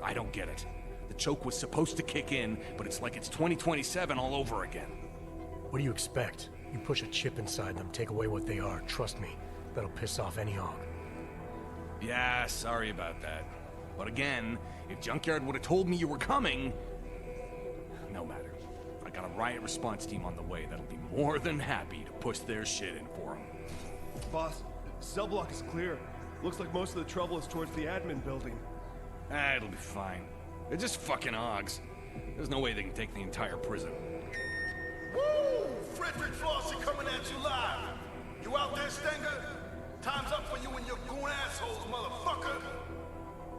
I don't get it. The choke was supposed to kick in, but it's like it's 2027 all over again. What do you expect? You push a chip inside them, take away what they are. Trust me, that'll piss off any hog. Yeah, sorry about that. But again, if Junkyard would have told me you were coming... No matter. I got a riot response team on the way that'll be more than happy to push their shit in for them. Boss, cell block is clear. Looks like most of the trouble is towards the admin building. Ah, it'll be fine. They're just fucking hogs. There's no way they can take the entire prison. Woo! Frederick Flossie coming at you live. You out there, Stenger? Time's up for you and your goon assholes, motherfucker.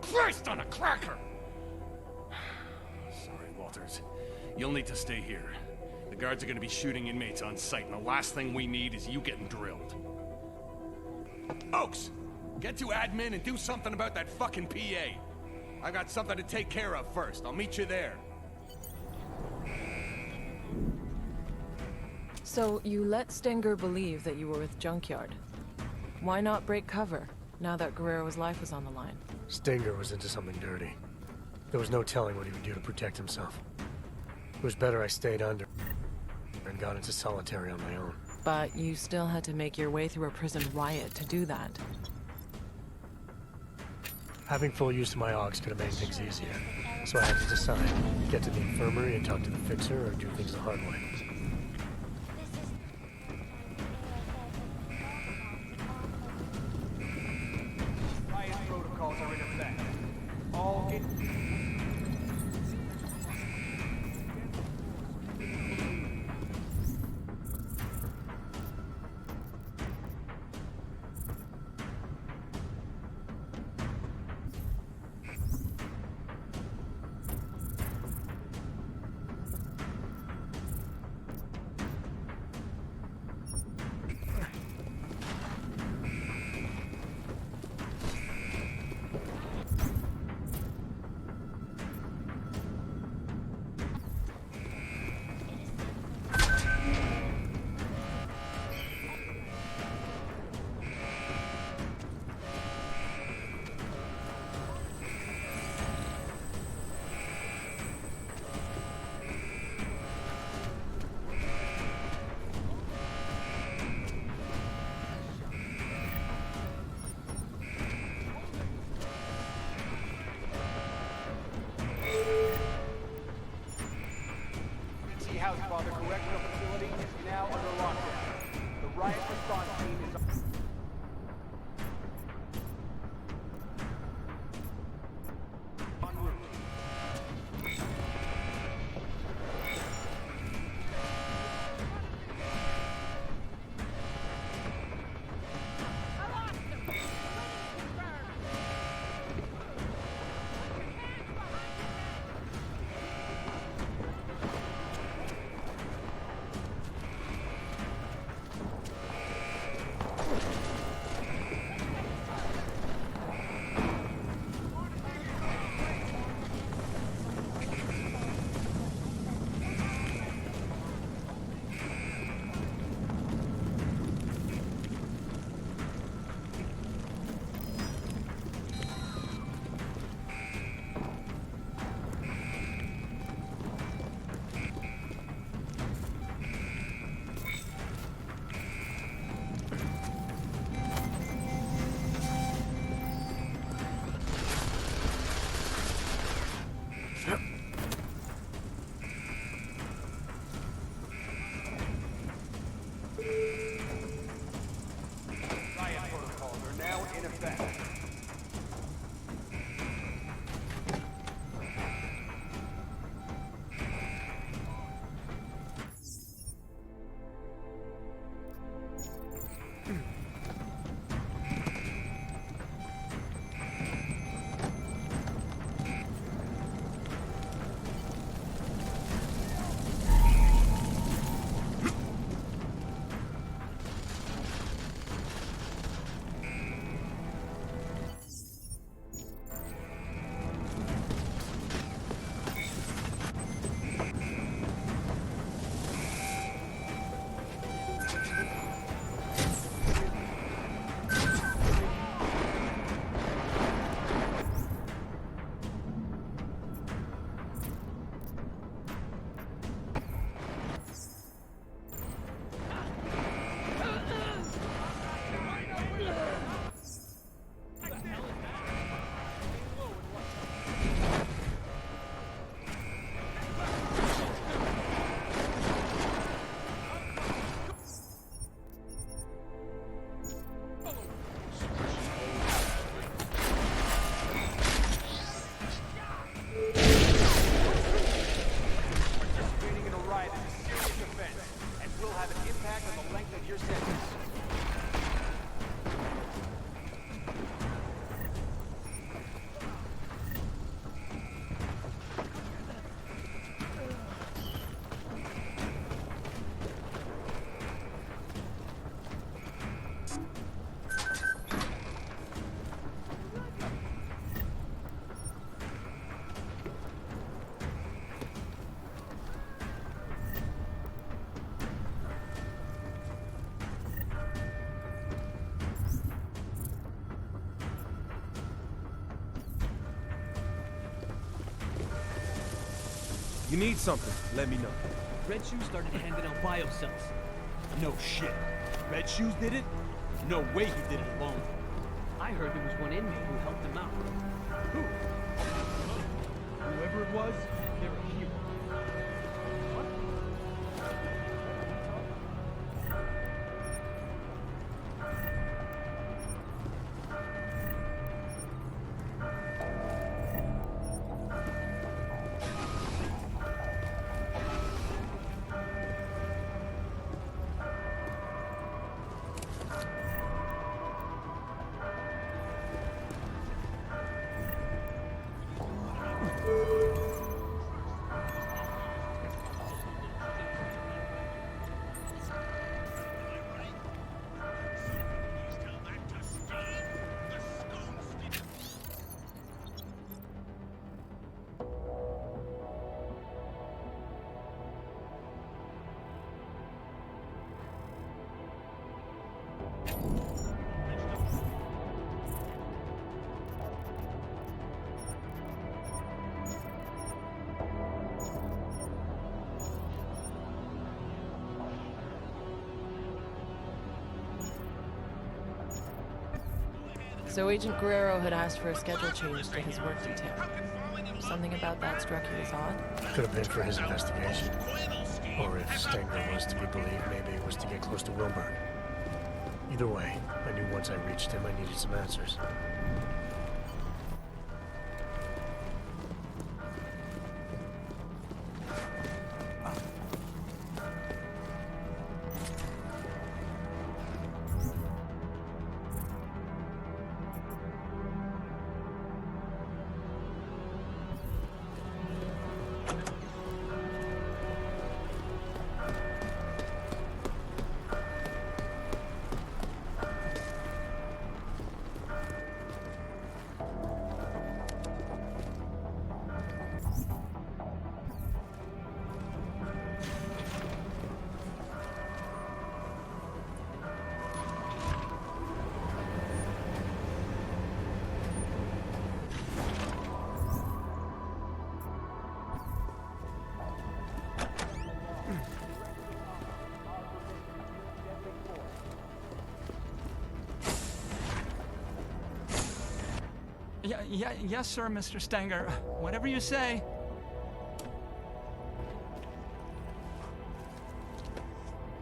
Christ on a cracker! Sorry, Walters. You'll need to stay here. The guards are gonna be shooting inmates on sight, and the last thing we need is you getting drilled. Oaks! Get to admin and do something about that fucking PA. I got something to take care of first. I'll meet you there. So you let Stenger believe that you were with Junkyard. Why not break cover, now that Guerrero's life was on the line? Stinger was into something dirty. There was no telling what he would do to protect himself. It was better I stayed under and got into solitary on my own. But you still had to make your way through a prison riot to do that. Having full use of my AUGs could have made things easier. So I had to decide, get to the infirmary and talk to the fixer, or do things the hard way. Riot protocols are in effect. All get... back on the length of your sentence. You need something, let me know. Red Shoes started handing out biocells. No shit. Red Shoes did it? No way he did it alone. I heard there was one inmate who helped him out. Who? Whoever it was, they're a hero. So Agent Guerrero had asked for a schedule change to his work detail. Something about that struck you as odd? Could have been for his investigation. Or if Stenger was to be believed, maybe it was to get close to Wilburn. Either way, I knew once I reached him I needed some answers. Yes, sir, Mr. Stenger. Whatever you say.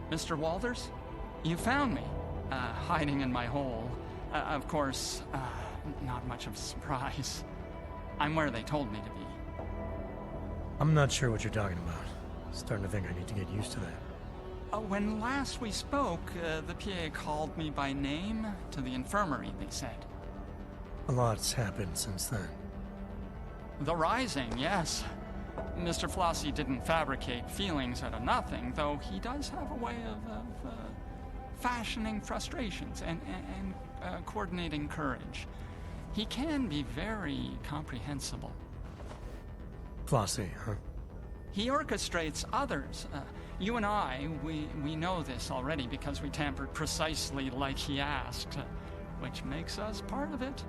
Mr. Walters, you found me, hiding in my hole. Of course, not much of a surprise. I'm where they told me to be. I'm not sure what you're talking about. Starting to think I need to get used to that. When last we spoke, the PA called me by name to the infirmary, they said. A lot's happened since then. The Rising, yes. Mr. Flossie didn't fabricate feelings out of nothing, though he does have a way of fashioning frustrations and coordinating courage. He can be very comprehensible. Flossie, huh? He orchestrates others. You and I, we know this already because we tampered precisely like he asked, which makes us part of it.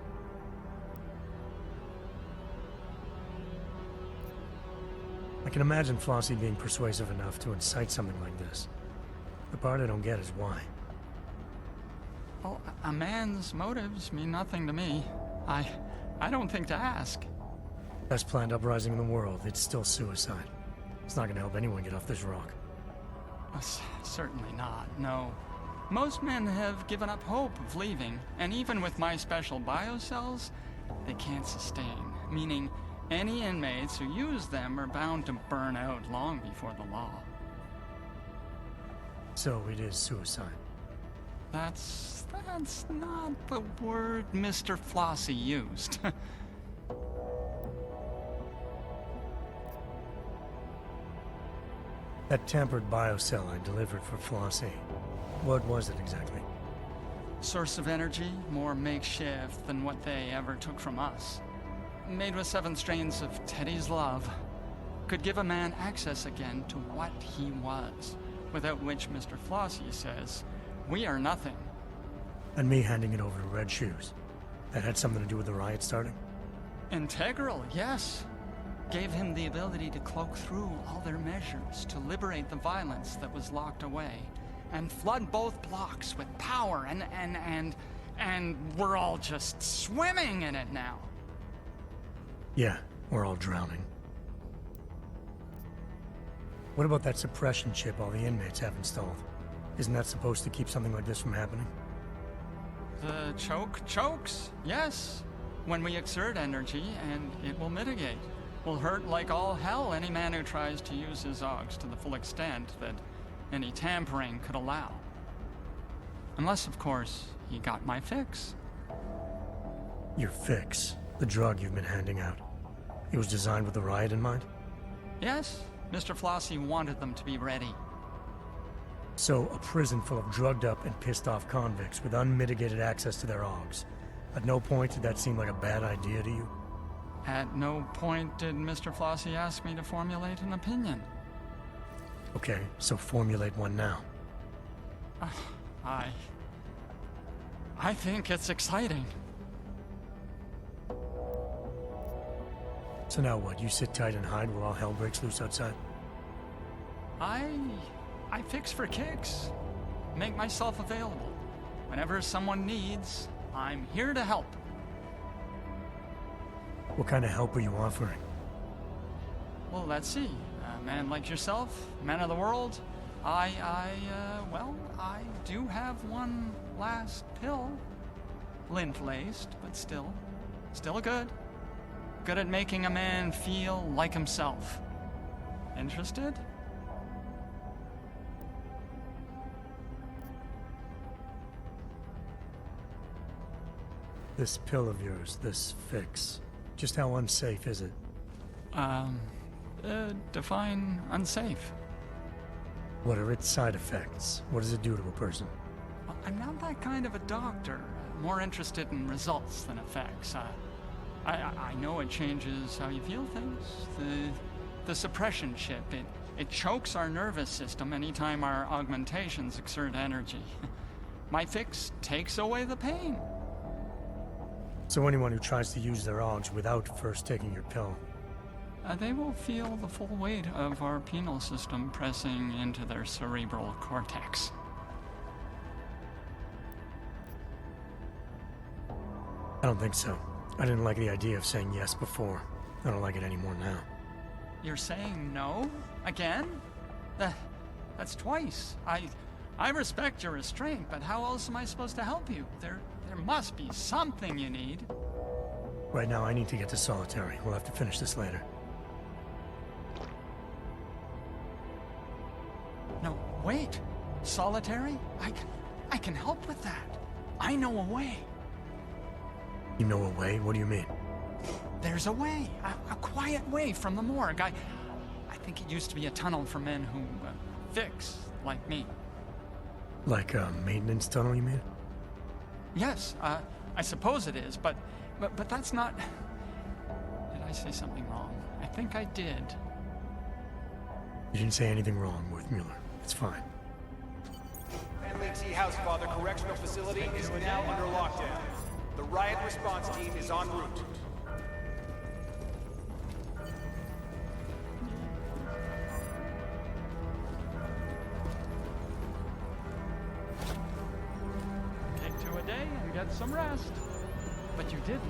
I can imagine Flossie being persuasive enough to incite something like this. The part I don't get is why. Well, a man's motives mean nothing to me. I don't think to ask. Best planned uprising in the world, it's still suicide. It's not gonna help anyone get off this rock. Certainly not, no. Most men have given up hope of leaving, and even with my special biocells, they can't sustain, meaning any inmates who use them are bound to burn out long before the law. So it is suicide. That's not the word Mr. Flossie used. That tampered biocell I delivered for Flossie. What was it exactly? Source of energy, more makeshift than what they ever took from us. Made with 7 strains of Teddy's love. Could give a man access again to what he was. Without which Mr. Flossie says, we are nothing. And me handing it over to Red Shoes. That had something to do with the riot starting? Integral, yes. Gave him the ability to cloak through all their measures to liberate the violence that was locked away and flood both blocks with power and we're all just swimming in it now. Yeah, we're all drowning. What about that suppression chip all the inmates have installed? Isn't that supposed to keep something like this from happening? The chokes, yes. When we exert energy, and it will mitigate. Will hurt like all hell any man who tries to use his Augs to the full extent that any tampering could allow. Unless, of course, he got my fix. Your fix? The drug you've been handing out. It was designed with the riot in mind? Yes, Mr. Flossie wanted them to be ready. So, a prison full of drugged up and pissed off convicts with unmitigated access to their Augs. At no point did that seem like a bad idea to you? At no point did Mr. Flossie ask me to formulate an opinion. Okay, so formulate one now. I think it's exciting. So now what, you sit tight and hide while all hell breaks loose outside? I fix for kicks. Make myself available. Whenever someone needs, I'm here to help. What kind of help are you offering? Well, let's see. A man like yourself, man of the world, well, I do have one last pill. Lint-laced, but still good. Good at making a man feel like himself. Interested? This pill of yours, this fix, just how unsafe is it? Define unsafe. What are its side effects? What does it do to a person? Well, I'm not that kind of a doctor. More interested in results than effects. I know it changes how you feel things. The suppression chip, it chokes our nervous system anytime our augmentations exert energy. My fix takes away the pain. So anyone who tries to use their Augs without first taking your pill, they will feel the full weight of our penal system pressing into their cerebral cortex. I don't think so. I didn't like the idea of saying yes before. I don't like it anymore now. You're saying no? Again? That's twice. I respect your restraint, but how else am I supposed to help you? There must be something you need. Right now, I need to get to solitary. We'll have to finish this later. No, wait. Solitary? I can help with that. I know a way. You know a way? What do you mean? There's a way. A quiet way from the morgue. I think it used to be a tunnel for men who fix, like me. Like a maintenance tunnel, you mean? Yes, I suppose it is, but that's not... Did I say something wrong? I think I did. You didn't say anything wrong, Mueller. It's fine. Family T House Father Correctional Facility is now under lockdown. The riot response team is en route. Take 2 a day and get some rest. But you didn't.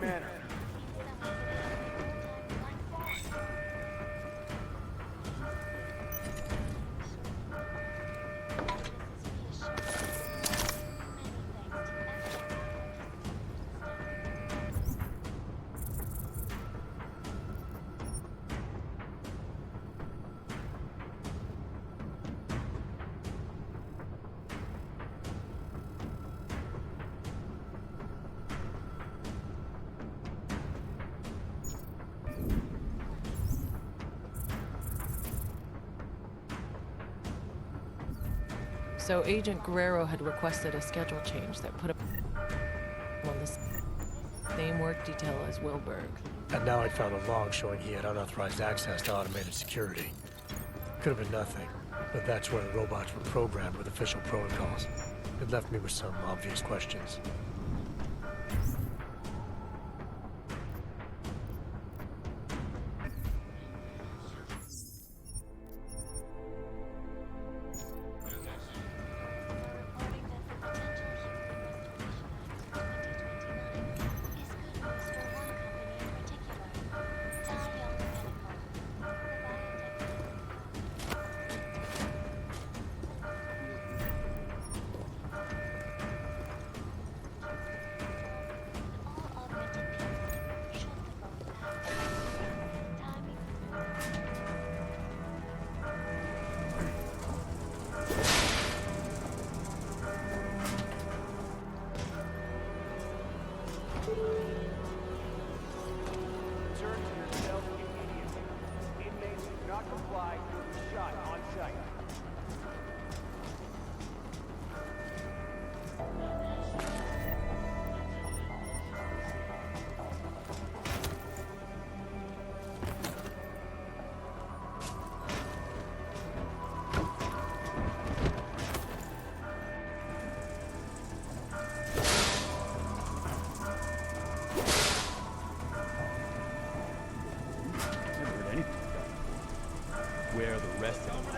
manner. So Agent Guerrero had requested a schedule change that put him on the same work detail as Wilberg. And now I found a log showing he had unauthorized access to automated security. Could have been nothing, but that's where the robots were programmed with official protocols. It left me with some obvious questions. Return to your cell immediately. Inmates who do not comply will be shot on sight. Never heard anything about it. Where are the rest of them?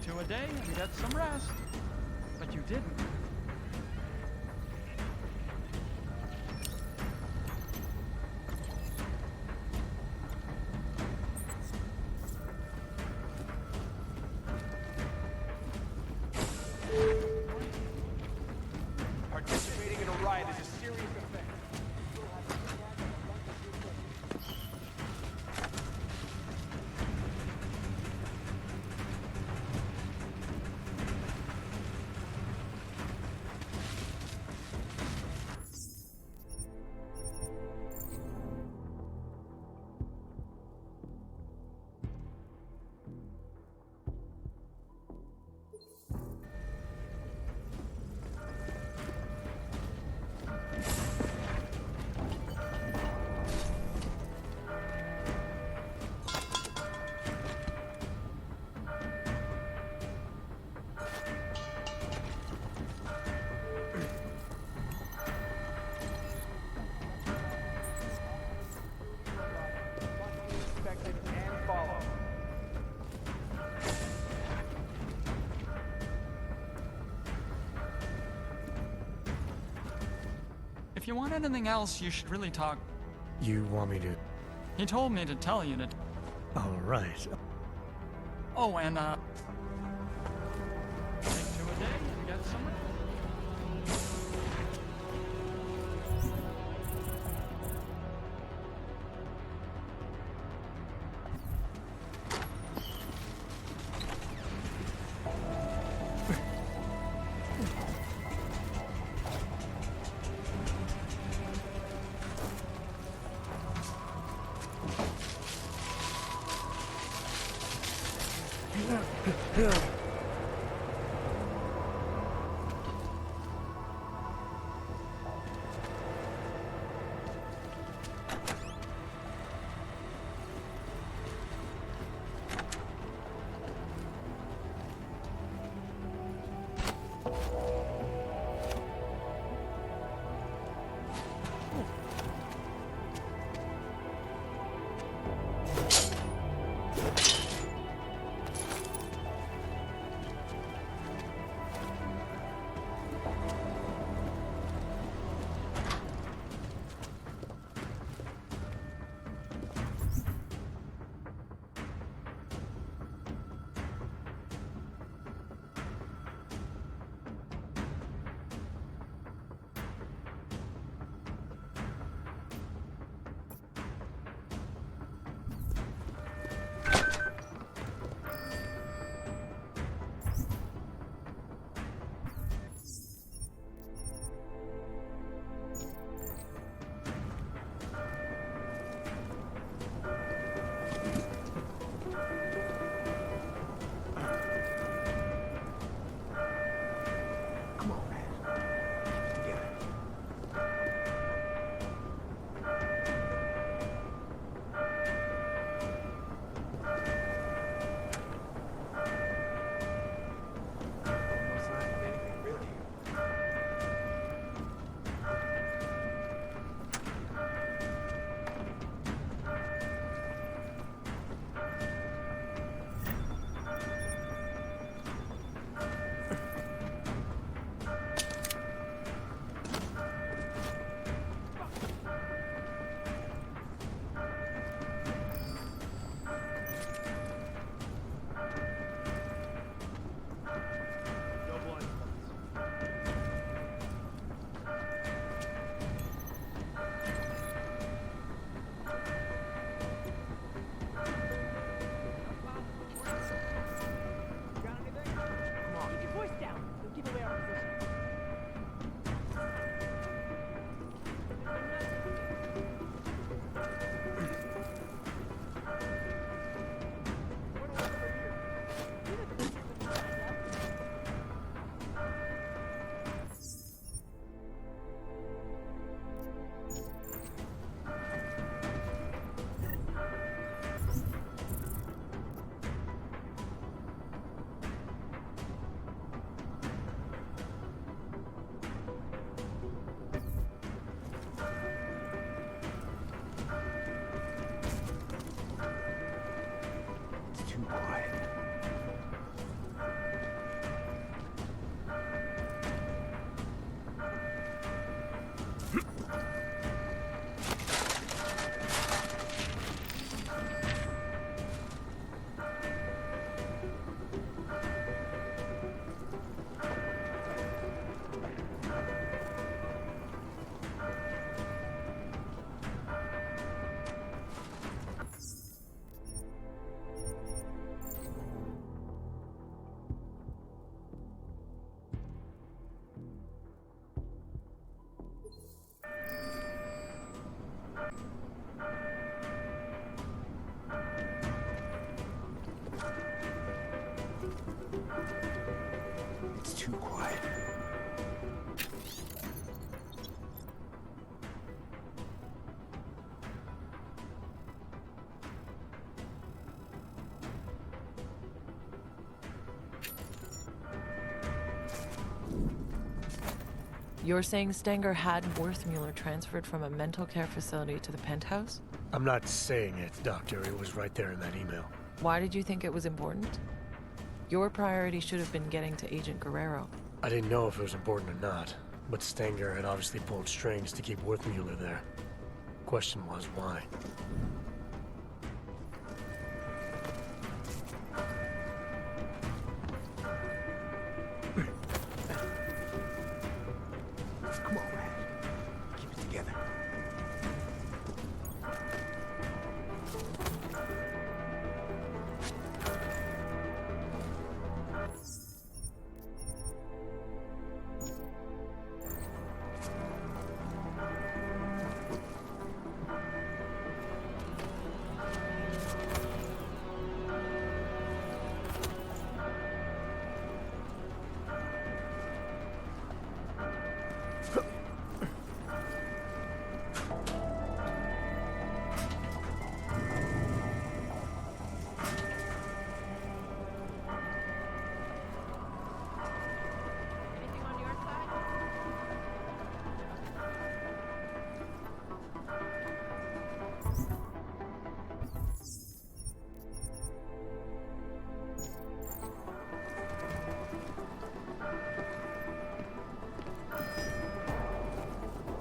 to a day and get some rest. But you didn't. Participating in a riot is a serious offense. Respected and followed. If you want anything else, you should really talk. You want me to... He told me to tell you to. All right. Oh, and take to a day and get some rest. Yeah. It's too quiet. You're saying Stenger had Worthmuller transferred from a mental care facility to the penthouse? I'm not saying it, Doctor. It was right there in that email. Why did you think it was important? Your priority should have been getting to Agent Guerrero. I didn't know if it was important or not, but Stenger had obviously pulled strings to keep Worthmuller there. Question was, why? Come on, man. Keep it together.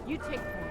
You take point.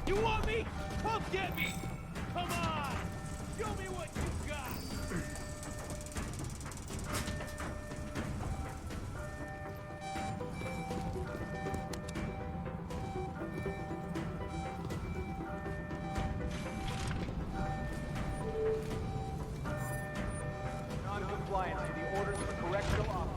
You want me? Come get me! Come on! Show me what you got! Non-compliance to the orders of the correctional officer.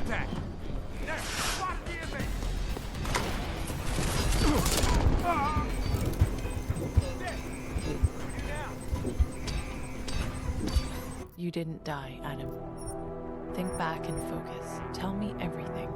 Contact! There! Spot the inmate! You didn't die, Adam. Think back and focus. Tell me everything.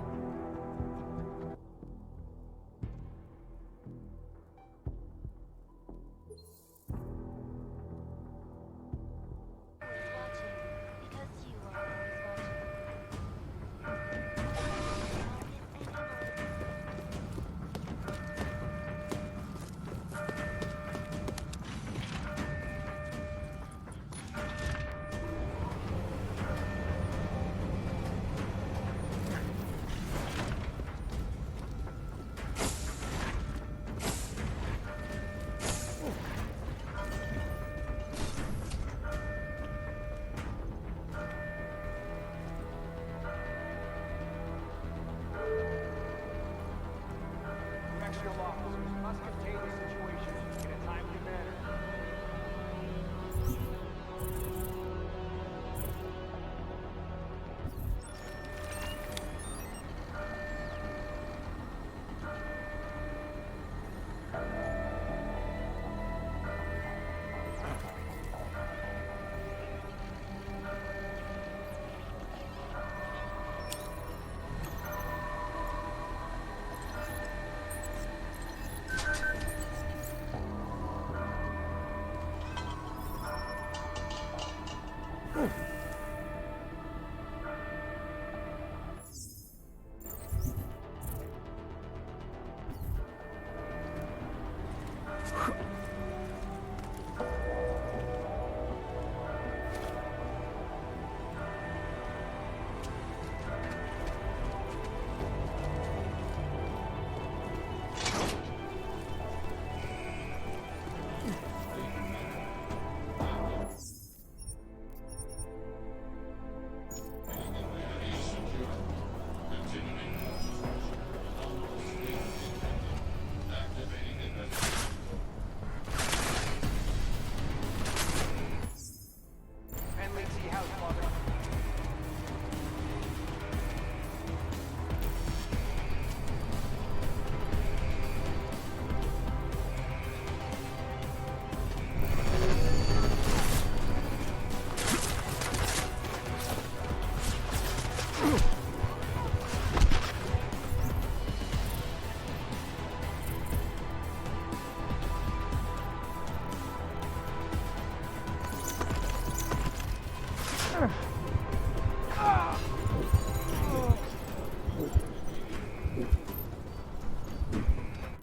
Correctional officers must contain the situation in a timely manner.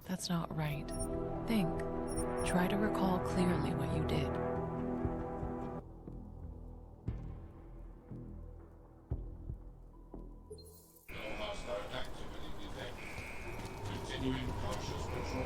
That's not right. Think. Try to recall clearly what you did. No hostile activity detected. Continuing cautious patrol.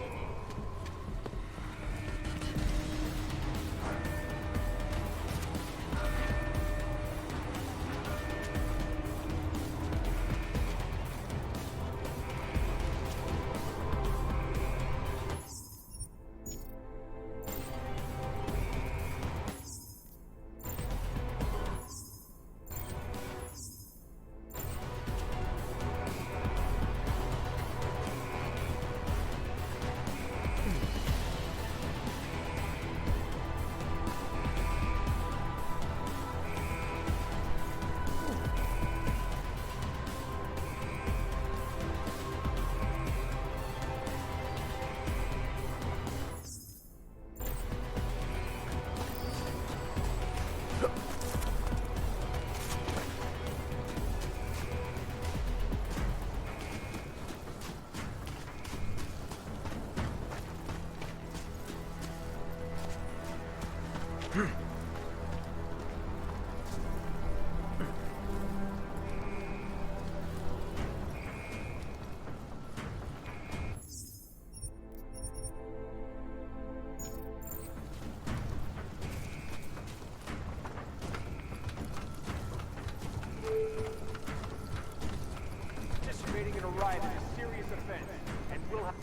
Participating in a riot is a serious offense, and will have...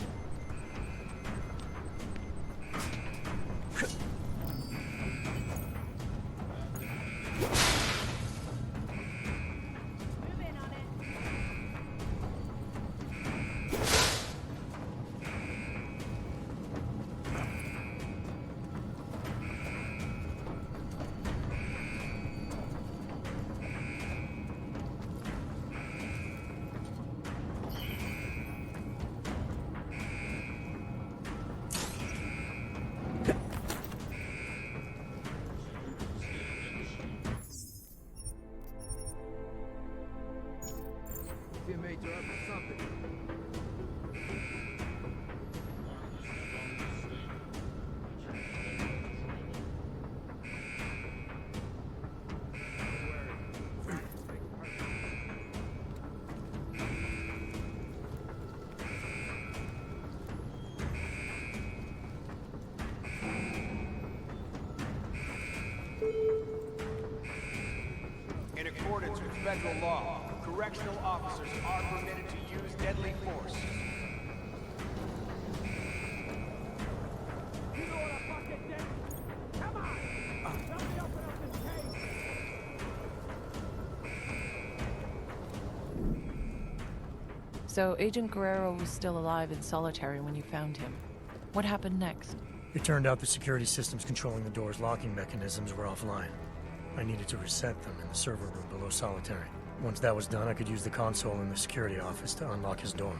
Move in on it. Mafia major up to something. In accordance with federal law, correctional officers are permitted to use deadly force. You know what I fucking did? Come on! Help me open up this case! So, Agent Guerrero was still alive in solitary when you found him. What happened next? It turned out the security systems controlling the door's locking mechanisms were offline. I needed to reset them in the server room below solitary. Once that was done, I could use the console in the security office to unlock his door.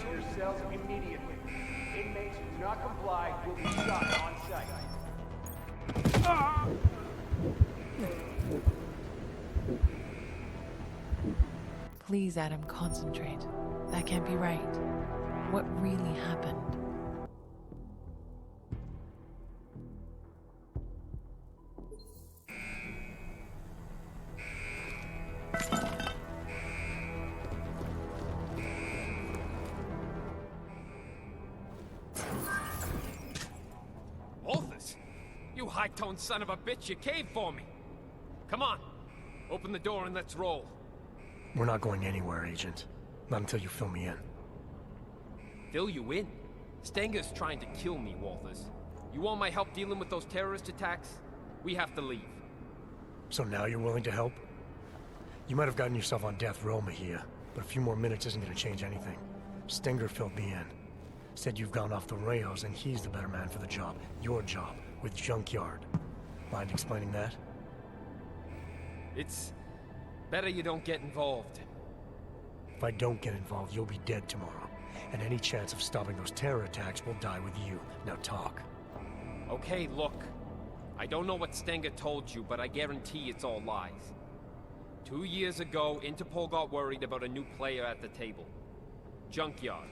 to your cells immediately. Inmates who do not comply will be shot on sight. Please, Adam, concentrate. That can't be right. What really happened? Walters! You high-toned son of a bitch, you caved for me! Come on, open the door and let's roll. We're not going anywhere, Agent. Not until you fill me in. Fill you in? Stenger's trying to kill me, Walters. You want my help dealing with those terrorist attacks? We have to leave. So now you're willing to help? You might have gotten yourself on death row, Mejia, but a few more minutes isn't going to change anything. Stenger filled me in. Said you've gone off the rails and he's the better man for the job. Your job, with Junkyard. Mind explaining that? It's better you don't get involved. If I don't get involved, you'll be dead tomorrow. And any chance of stopping those terror attacks will die with you. Now talk. Okay, look. I don't know what Stenger told you, but I guarantee it's all lies. 2 years ago, Interpol got worried about a new player at the table. Junkyard.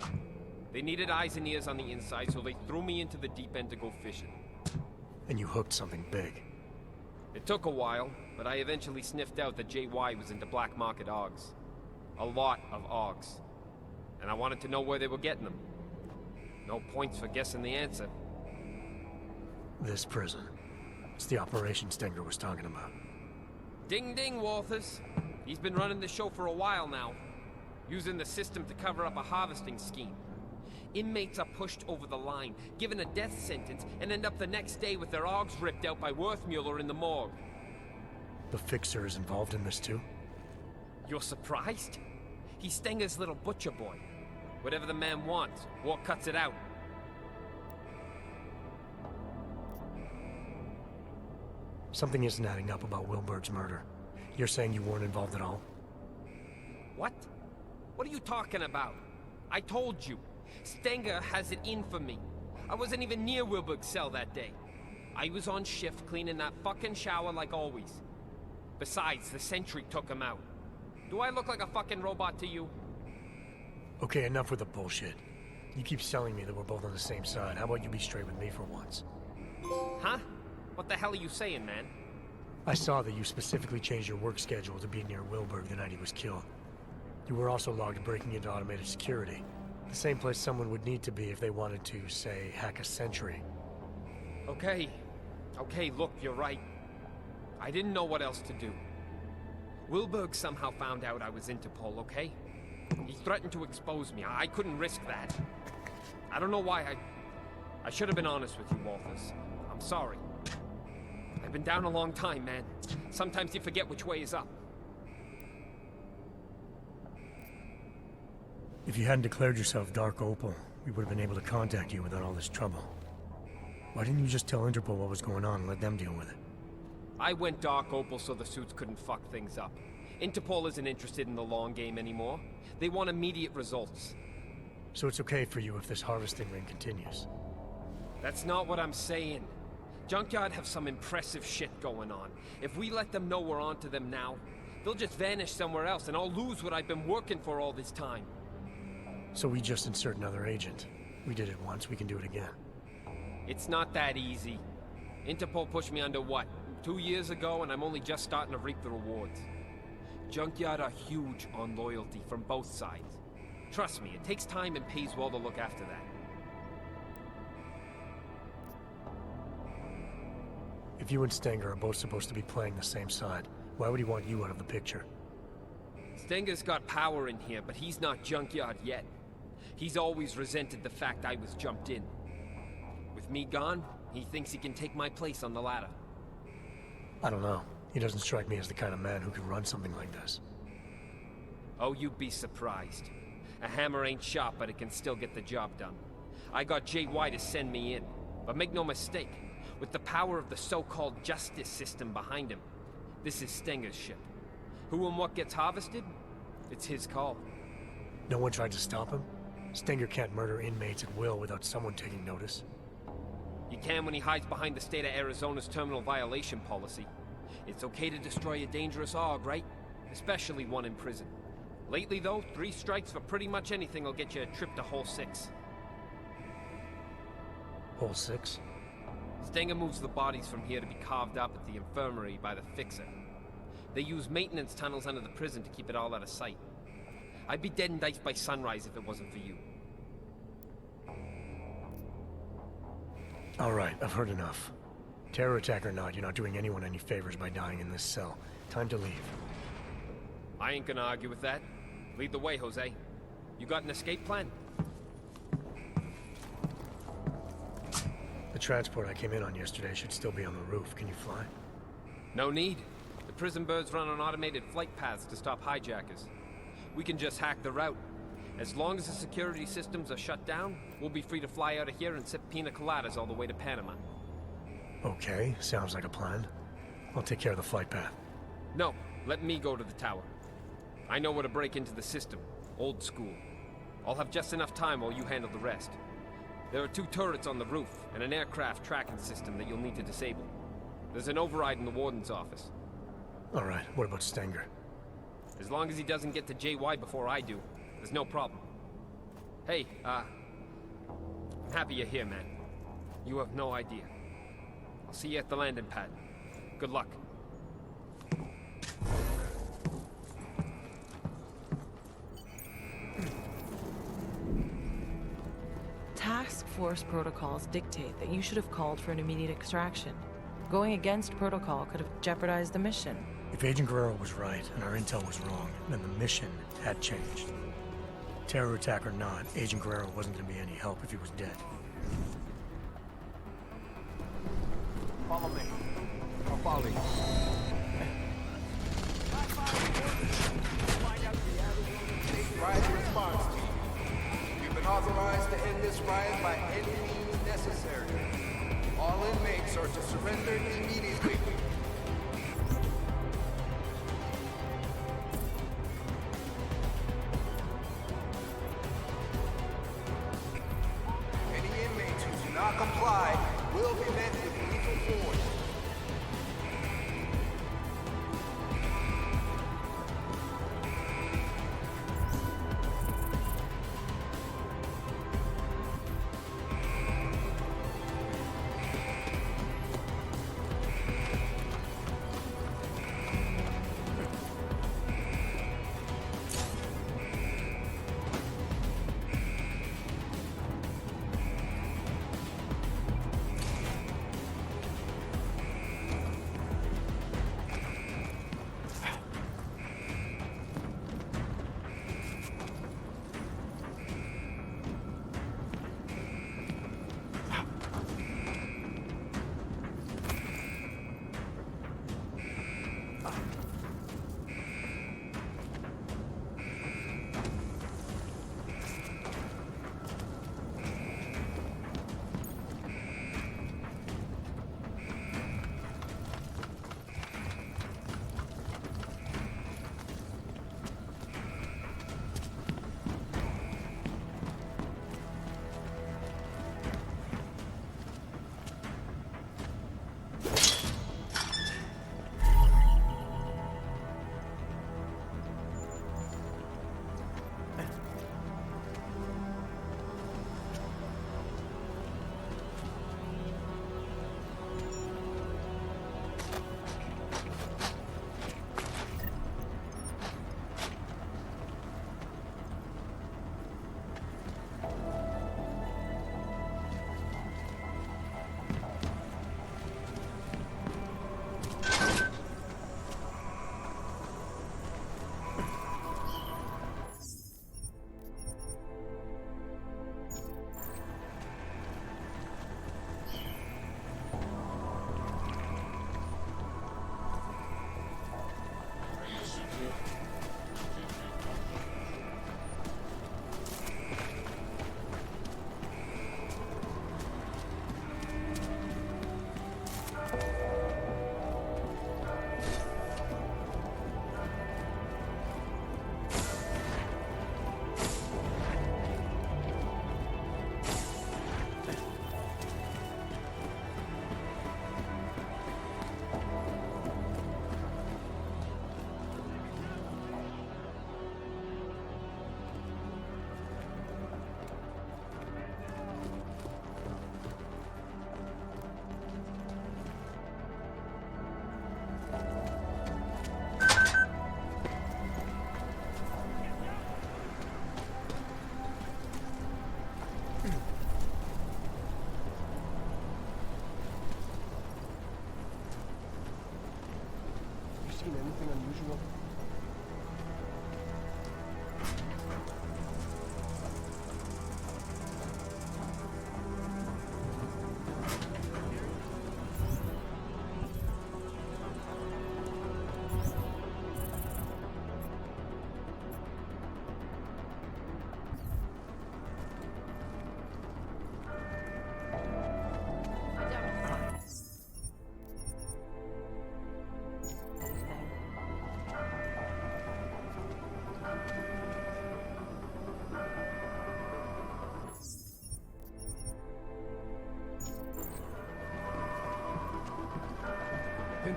They needed eyes and ears on the inside, so they threw me into the deep end to go fishing. And you hooked something big. It took a while, but I eventually sniffed out that JY was into black market OGs. A lot of OGs. And I wanted to know where they were getting them. No points for guessing the answer. This prison. It's the operation Stenger was talking about. Ding ding, Walters. He's been running the show for a while now. Using the system to cover up a harvesting scheme. Inmates are pushed over the line, given a death sentence, and end up the next day with their OGs ripped out by Worthmuller in the morgue. The Fixer is involved in this too? You're surprised? He's Stenger's little butcher boy. Whatever the man wants, war cuts it out. Something isn't adding up about Wilberg's murder. You're saying you weren't involved at all? What? What are you talking about? I told you. Stenger has it in for me. I wasn't even near Wilberg's cell that day. I was on shift cleaning that fucking shower like always. Besides, the sentry took him out. Do I look like a fucking robot to you? Okay, enough with the bullshit. You keep selling me that we're both on the same side. How about you be straight with me for once? Huh? What the hell are you saying, man? I saw that you specifically changed your work schedule to be near Wilberg the night he was killed. You were also logged breaking into automated security. The same place someone would need to be if they wanted to, say, hack a sentry. Okay. Okay, look, you're right. I didn't know what else to do. Wilberg somehow found out I was Interpol, okay? He threatened to expose me. I couldn't risk that. I don't know why I should have been honest with you, Walters. I'm sorry. I've been down a long time, man. Sometimes you forget which way is up. If you hadn't declared yourself Dark Opal, we would have been able to contact you without all this trouble. Why didn't you just tell Interpol what was going on and let them deal with it? I went Dark Opal so the suits couldn't fuck things up. Interpol isn't interested in the long game anymore. They want immediate results. So it's okay for you if this harvesting ring continues? That's not what I'm saying. Junkyard have some impressive shit going on. If we let them know we're onto them now, they'll just vanish somewhere else and I'll lose what I've been working for all this time. So we just insert another agent. We did it once, we can do it again. It's not that easy. Interpol pushed me under what, 2 years ago, and I'm only just starting to reap the rewards. Junkyard are huge on loyalty from both sides. Trust me, it takes time and pays well to look after that. If you and Stenger are both supposed to be playing the same side, why would he want you out of the picture? Stenger's got power in here, but he's not Junkyard yet. He's always resented the fact I was jumped in. With me gone, he thinks he can take my place on the ladder. I don't know. He doesn't strike me as the kind of man who could run something like this. Oh, you'd be surprised. A hammer ain't sharp, but it can still get the job done. I got JY to send me in. But make no mistake, with the power of the so-called justice system behind him, this is Stenger's ship. Who and what gets harvested? It's his call. No one tried to stop him? Stinger can't murder inmates at will without someone taking notice. You can when he hides behind the state of Arizona's terminal violation policy. It's okay to destroy a dangerous AUG, right? Especially one in prison. Lately, though, 3 strikes for pretty much anything will get you a trip to Hole 6. Hole 6? Stenger moves the bodies from here to be carved up at the infirmary by the Fixer. They use maintenance tunnels under the prison to keep it all out of sight. I'd be dead and diced by sunrise if it wasn't for you. All right, I've heard enough. Terror attack or not, you're not doing anyone any favors by dying in this cell. Time to leave. I ain't gonna argue with that. Lead the way, Jose. You got an escape plan? The transport I came in on yesterday should still be on the roof. Can you fly? No need. The prison birds run on automated flight paths to stop hijackers. We can just hack the route. As long as the security systems are shut down, we'll be free to fly out of here and sip pina coladas all the way to Panama. Okay, sounds like a plan. I'll take care of the flight path. No, let me go to the tower. I know where to break into the system. Old school. I'll have just enough time while you handle the rest. There are 2 turrets on the roof and an aircraft tracking system that you'll need to disable. There's an override in the warden's office. All right, what about Stenger? As long as he doesn't get to JY before I do, there's no problem. Hey, I'm happy you're here, man. You have no idea. I'll see you at the landing pad. Good luck. Task force protocols dictate that you should have called for an immediate extraction. Going against protocol could have jeopardized the mission. If Agent Guerrero was right and our intel was wrong, then the mission had changed. Terror attack or not, Agent Guerrero wasn't going to be any help if he was dead. Follow me. I'll follow you. Riot response team. You've been authorized to end this riot by any means necessary. All inmates are to surrender immediately. Any inmates who do not comply will be met with lethal force.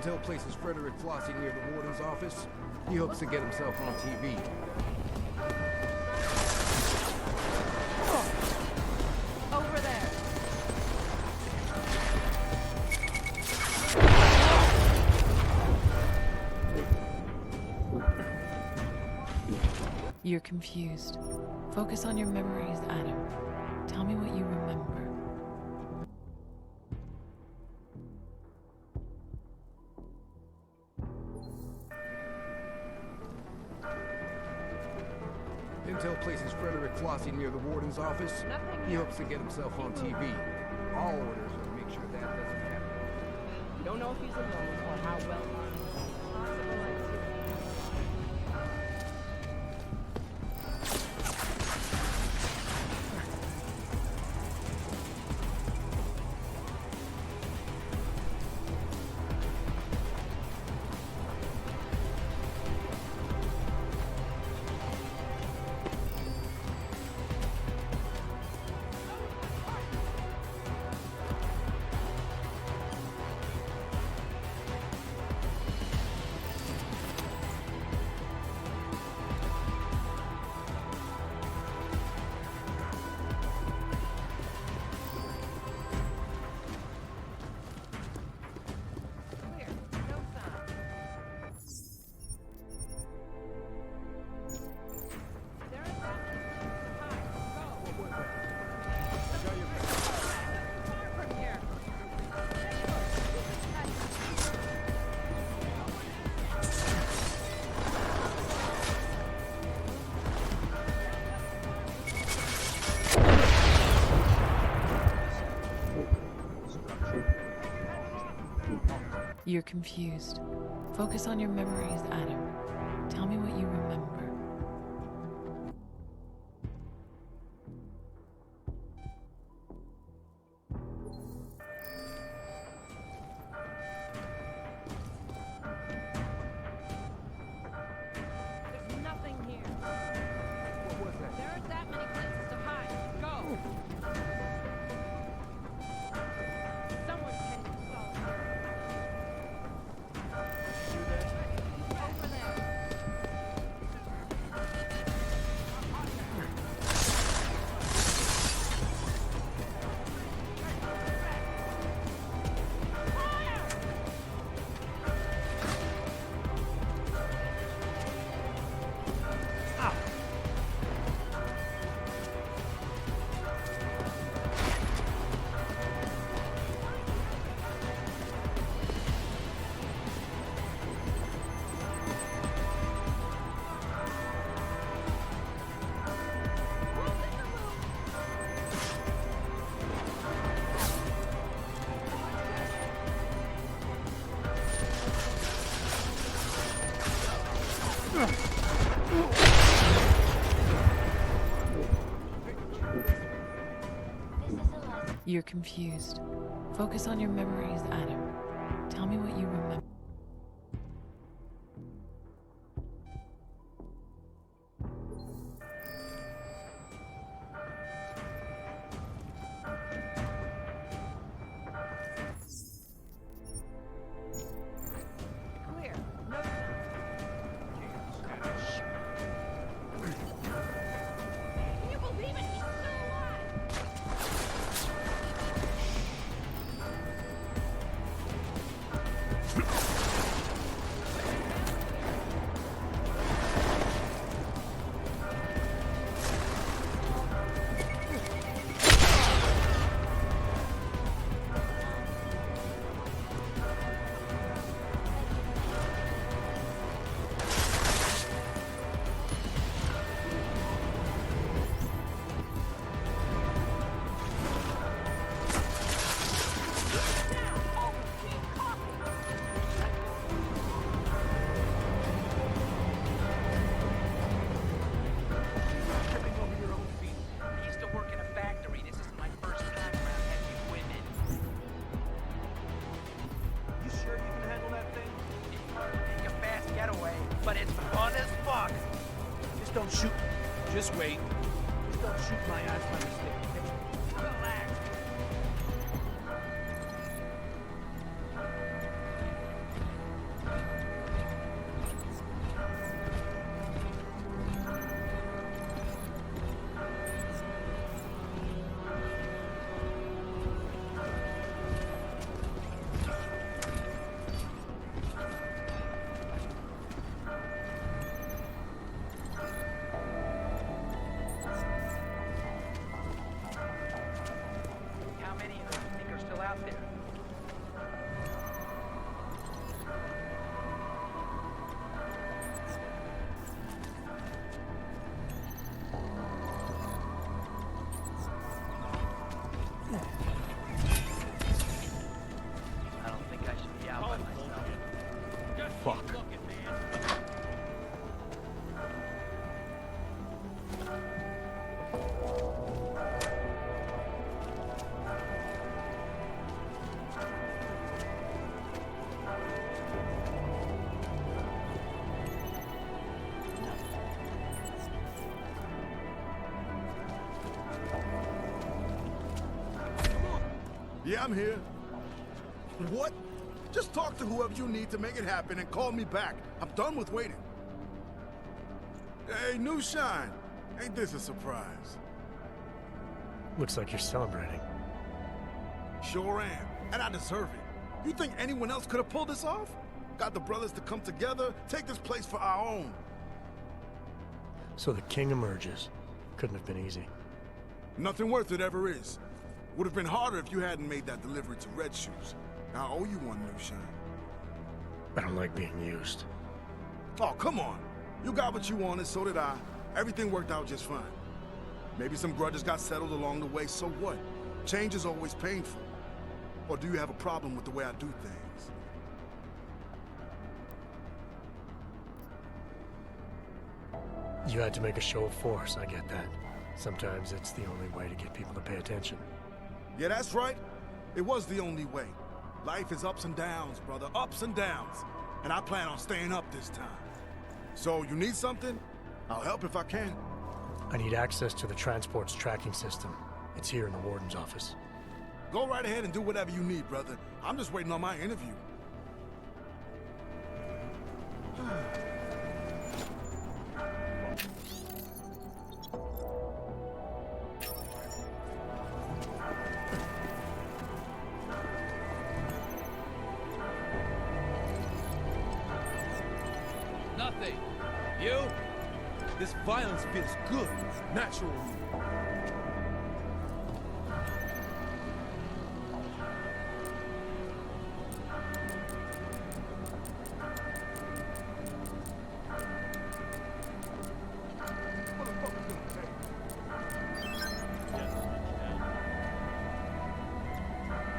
Intel places Frederick Flossie near the warden's office. He hopes to get himself on TV. Over there. You're confused. Focus on your memories, Adam. Tell me what you remember. Intel places Frederick Flossie near the warden's office. He hopes to get himself on TV. Our orders are to make sure that doesn't happen. We don't know if he's alone or how well armed he is. Possible activity. You're confused. Focus on your memories, Adam. Tell me what you remember. There's nothing here. What was that? There aren't that many places to hide. Go! Someone can install here. Over there. You're confused. Focus on your memories, Adam. Tell me what you remember. Clear. No sound. Can you believe it? He's still alive. Tripping over your own feet. I used to work in a factory. This is my first time around heavy equipment. You sure you can handle that thing? It's hard to make a fast getaway, but it's fun as fuck. Just don't shoot. Just wait. Just don't shoot my ass by mistake. Relax. out there. I don't think I should be out by myself. Fuck. Yeah, I'm here. What? Just talk to whoever you need to make it happen and call me back. I'm done with waiting. Hey, new shine. Ain't this a surprise? Looks like you're celebrating. Sure am, and I deserve it. You think anyone else could have pulled this off? Got the brothers to come together, take this place for our own. So the king emerges. Couldn't have been easy. Nothing worth it ever is. Would have been harder if you hadn't made that delivery to Red Shoes. I owe you one, new shine. I don't like being used. Oh, come on. You got what you wanted, so did I. Everything worked out just fine. Maybe some grudges got settled along the way, so what? Change is always painful. Or do you have a problem with the way I do things? You had to make a show of force, I get that. Sometimes it's the only way to get people to pay attention. Yeah, that's right. It was the only way. Life is ups and downs, brother, ups and downs. And I plan on staying up this time. So, you need something? I'll help if I can. I need access to the transport's tracking system. It's here in the warden's office. Go right ahead and do whatever you need, brother. I'm just waiting on my interview. Nothing. You? This violence feels good, natural.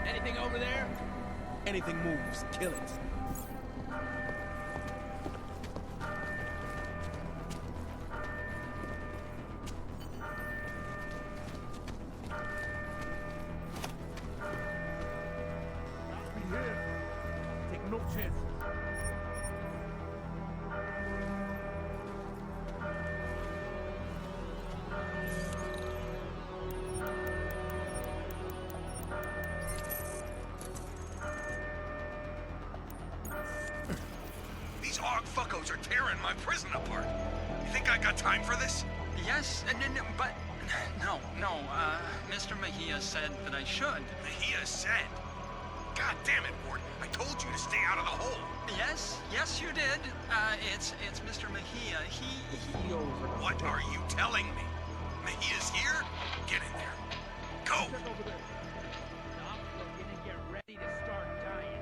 Anything over there? Anything moves, kill it. Take no chances. These hog fuckos are tearing my prison apart. You think I got time for this? Yes, but no, Mr. Mejia said that I should. Mejia said? God damn it, Ward. I told you to stay out of the hole. Yes, you did. It's Mr. Mejia. He What are you telling me? Mejia's here? Get in there. Go! Stop looking and get ready to start dying.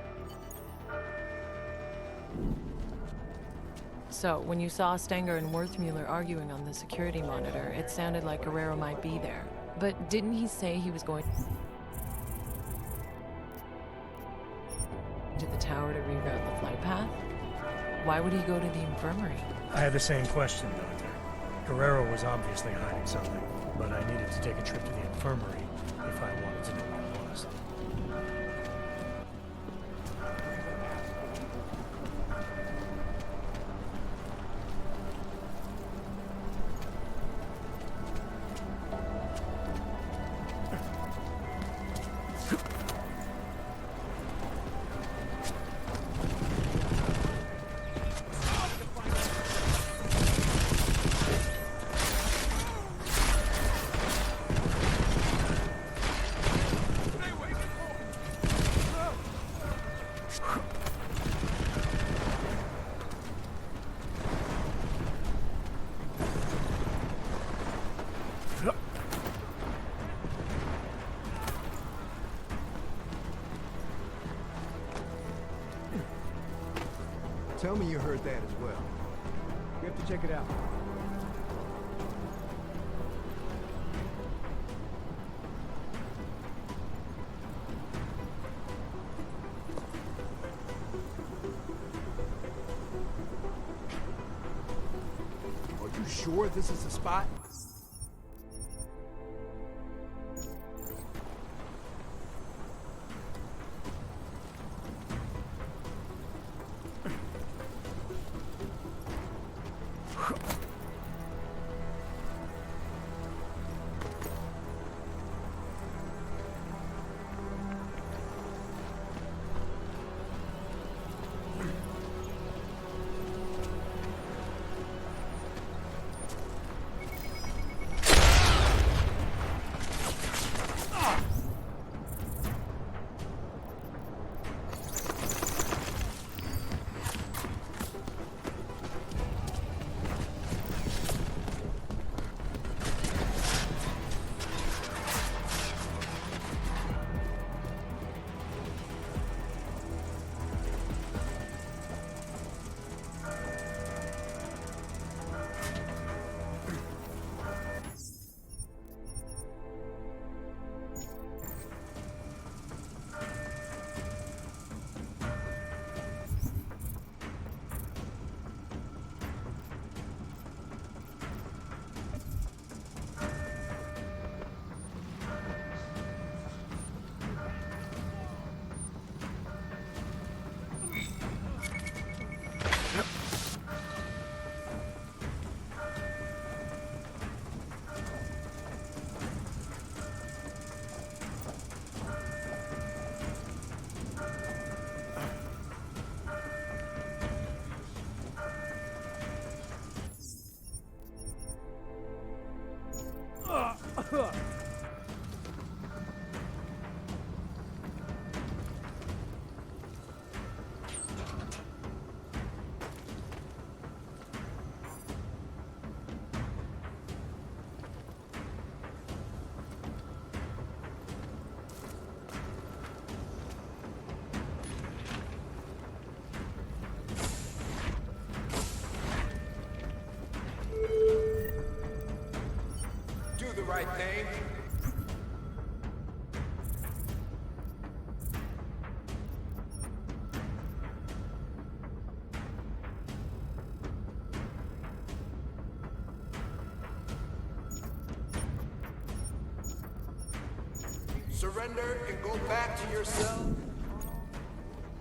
So, when you saw Stenger and Worthmuller arguing on the security monitor, it sounded like Guerrero might be there. But didn't he say he was going to the tower to reroute the flight path? Why would he go to the infirmary? I had the same question, Doctor. Guerrero was obviously hiding something, but I needed to take a trip to the infirmary if I wanted to know what it was. Tell me you heard that as well. We have to check it out. Are you sure this is the spot? Do the right thing. Surrender and go back to your cell.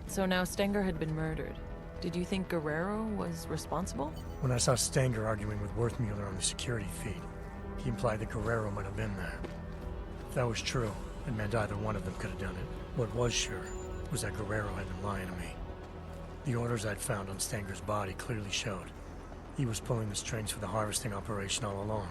So now Stenger had been murdered. Did you think Guerrero was responsible? When I saw Stenger arguing with Worthmuller on the security feed, he implied that Guerrero might have been there. If that was true, it meant either one of them could have done it. What was sure was that Guerrero had been lying to me. The orders I'd found on Stenger's body clearly showed he was pulling the strings for the harvesting operation all along.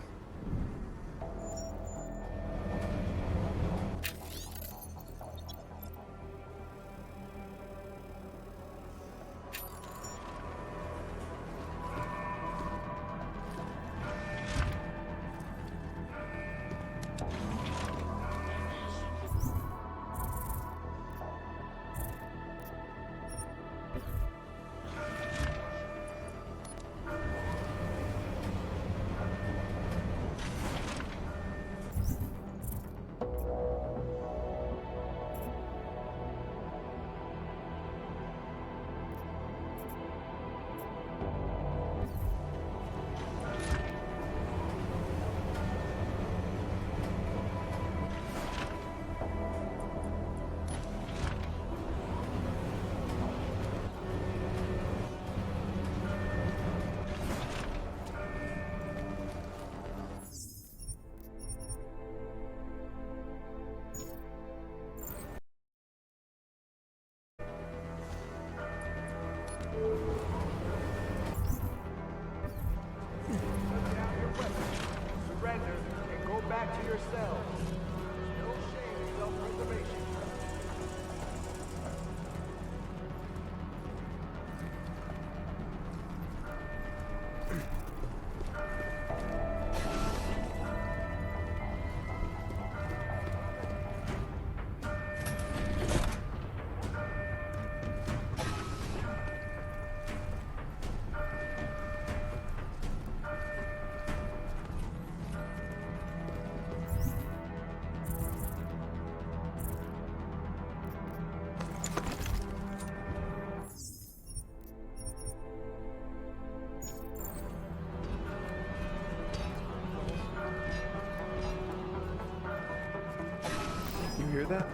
You hear that?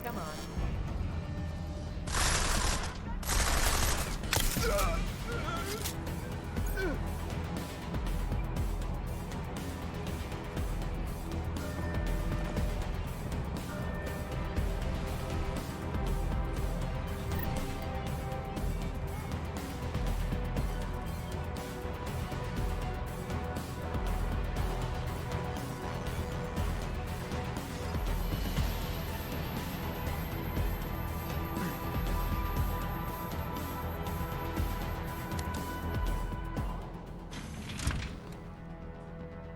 Come on.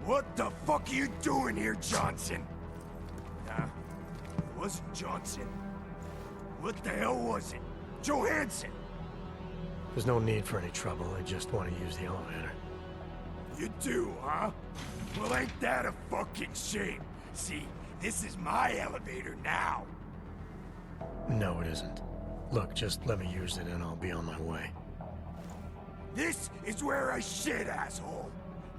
What the fuck are you doing here, Johnson? Nah, it wasn't Johnson. What the hell was it? Johansson! There's no need for any trouble. I just want to use the elevator. You do, huh? Well, ain't that a fucking shame? See, this is my elevator now. No, it isn't. Look, just let me use it and I'll be on my way. This is where I shit, asshole.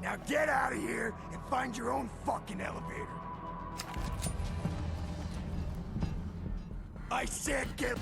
Now get out of here and find your own fucking elevator. I said get...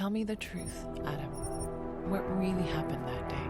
Tell me the truth, Adam. What really happened that day?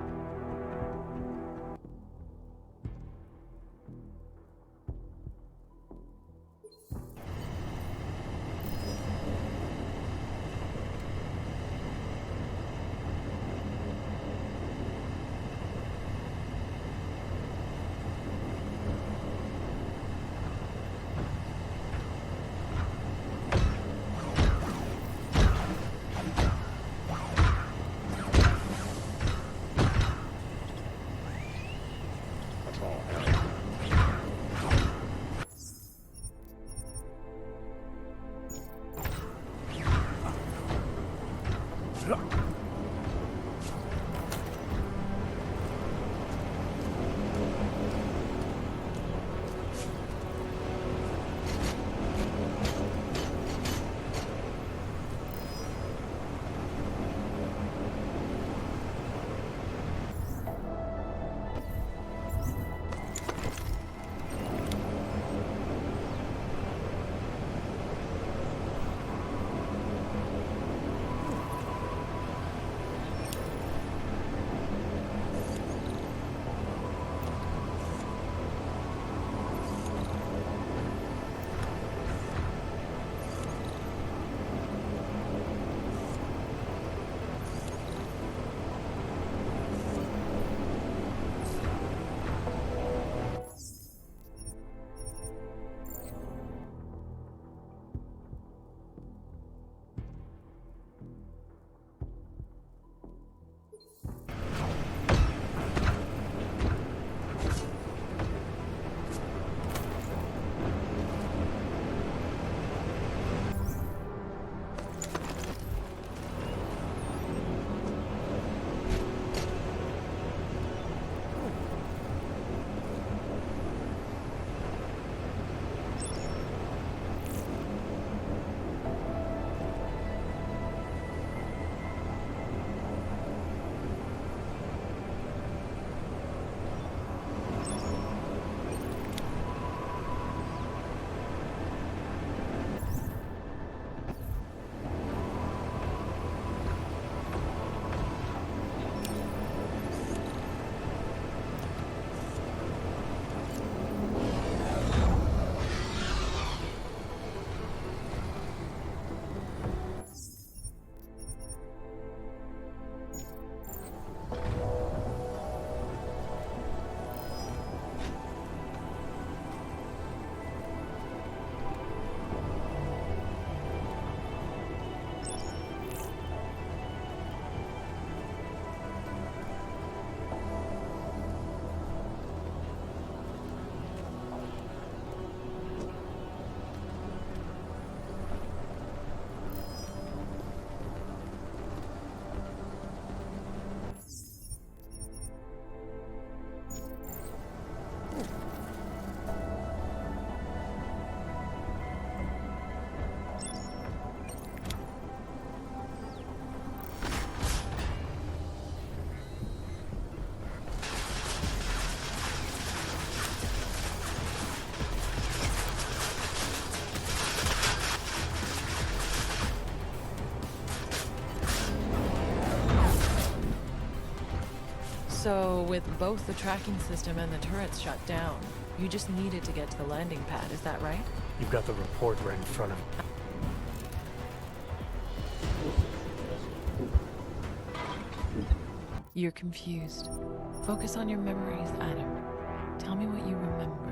So, with both the tracking system and the turrets shut down, you just needed to get to the landing pad, is that right? You've got the report right in front of you. You're confused. Focus on your memories, Adam. Tell me what you remember.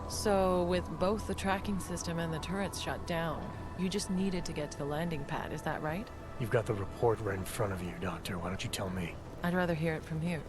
So, with both the tracking system and the turrets shut down, You just needed to get to the landing pad, is that right? You've got the report right in front of you, Doctor. Why don't you tell me? I'd rather hear it from you.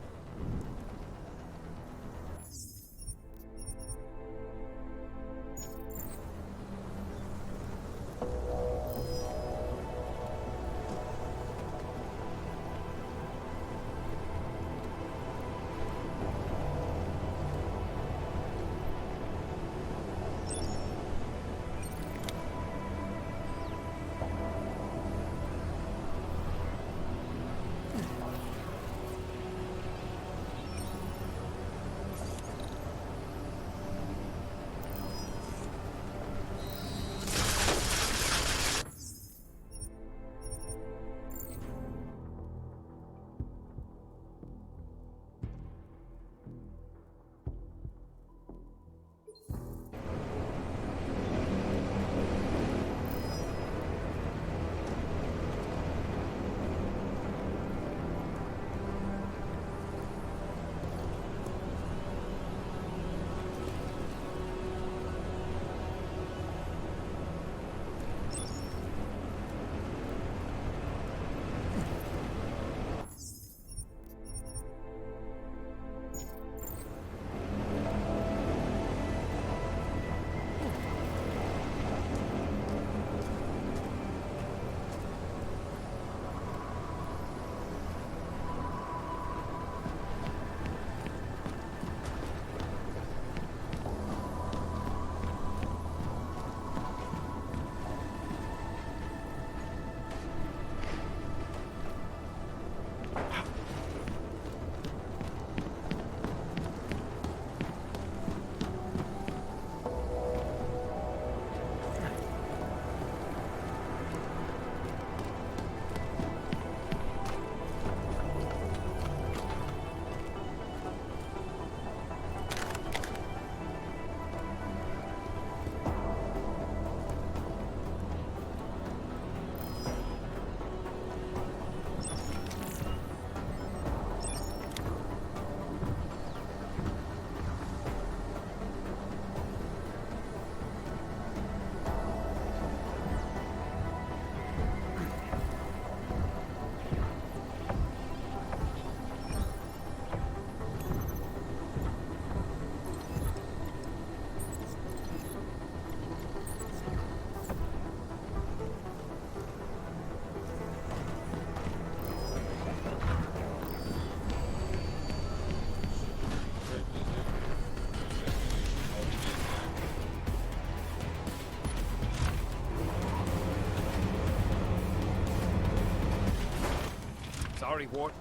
Sorry, Ward.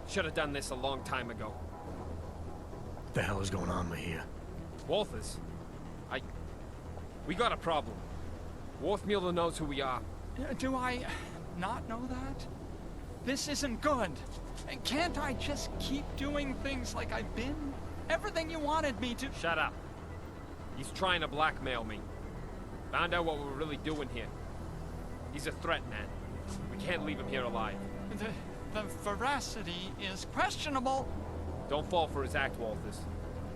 Should have done this a long time ago. What the hell is going on, Mahia? Walters? We got a problem. Worf Mueller knows who we are. Do I not know that? This isn't good. Can't I just keep doing things like I've been? Everything you wanted me to— Shut up. He's trying to blackmail me. Found out what we're really doing here. He's a threat, man. We can't leave him here alive. The veracity is questionable. Don't fall for his act, Walters.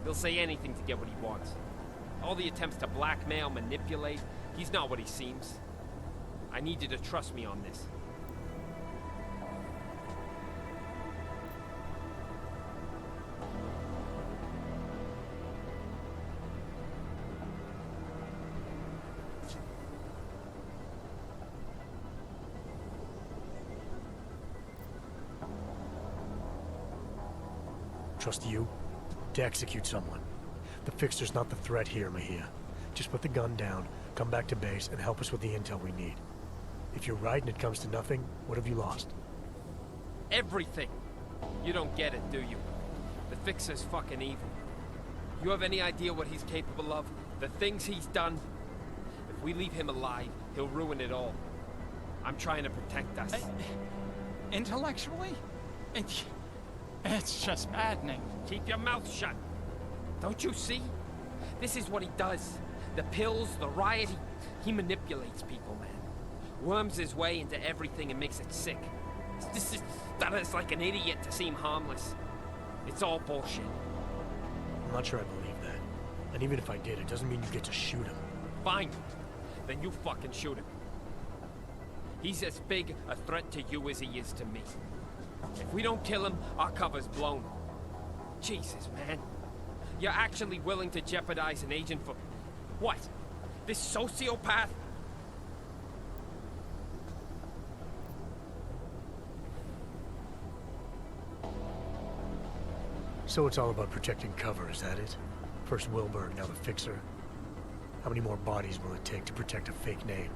He'll say anything to get what he wants. All the attempts to blackmail, manipulate, he's not what he seems. I need you to trust me on this. Trust you to execute someone. The fixer's not the threat here, Mahia. Just put the gun down, come back to base, and help us with the intel we need. If you're right and it comes to nothing, what have you lost? Everything! You don't get it, do you? The fixer's fucking evil. You have any idea what he's capable of? The things he's done? If we leave him alive, he'll ruin it all. I'm trying to protect us. Intellectually? It's just maddening. Keep your mouth shut. Don't you see? This is what he does. The pills, the riot, he manipulates people, man. Worms his way into everything and makes it sick. This is stutters like an idiot to seem harmless. It's all bullshit. I'm not sure I believe that. And even if I did, it doesn't mean you get to shoot him. Fine. Then you fucking shoot him. He's as big a threat to you as he is to me. If we don't kill him, our cover's blown. Jesus, man. You're actually willing to jeopardize an agent for... what? This sociopath? So it's all about protecting cover, is that it? First Wilbur, now the Fixer. How many more bodies will it take to protect a fake name?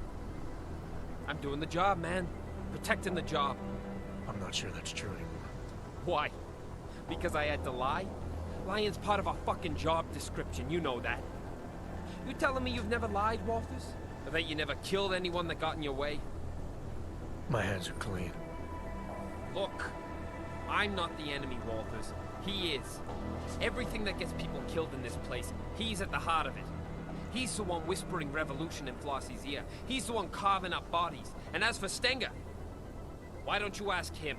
I'm doing the job, man. Protecting the job. I'm not sure that's true anymore. Why? Because I had to lie? Lying's part of our fucking job description, you know that. You telling me you've never lied, Walters? Or that you never killed anyone that got in your way? My hands are clean. Look, I'm not the enemy, Walters. He is. Everything that gets people killed in this place, he's at the heart of it. He's the one whispering revolution in Flossie's ear. He's the one carving up bodies. And as for Stenger, why don't you ask him?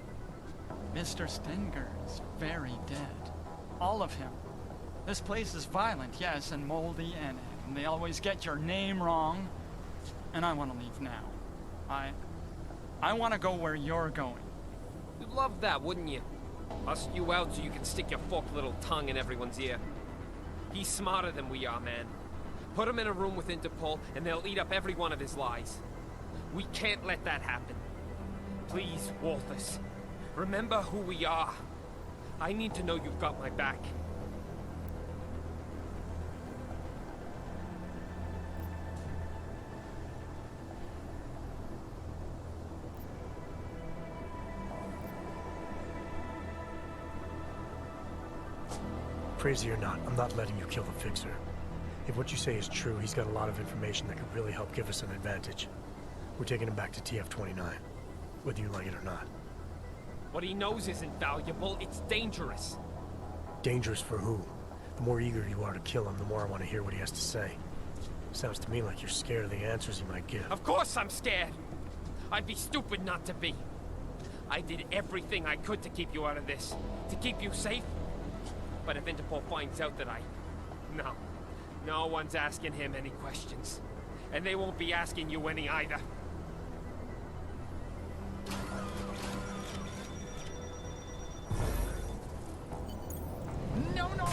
Mr. Stenger is very dead. All of him. This place is violent, yes, and moldy, and they always get your name wrong. And I want to leave now. I want to go where you're going. You'd love that, wouldn't you? Bust you out so you can stick your forked little tongue in everyone's ear. He's smarter than we are, man. Put him in a room with Interpol, and they'll eat up every one of his lies. We can't let that happen. Please, Walters, remember who we are. I need to know you've got my back. Crazy or not, I'm not letting you kill the Fixer. If what you say is true, he's got a lot of information that could really help give us an advantage. We're taking him back to TF-29, whether you like it or not. What he knows isn't valuable, it's dangerous. Dangerous for who? The more eager you are to kill him, the more I want to hear what he has to say. Sounds to me like you're scared of the answers he might give. Of course I'm scared! I'd be stupid not to be. I did everything I could to keep you out of this, to keep you safe. But if Interpol finds out that no one's asking him any questions. And they won't be asking you any either. No, no!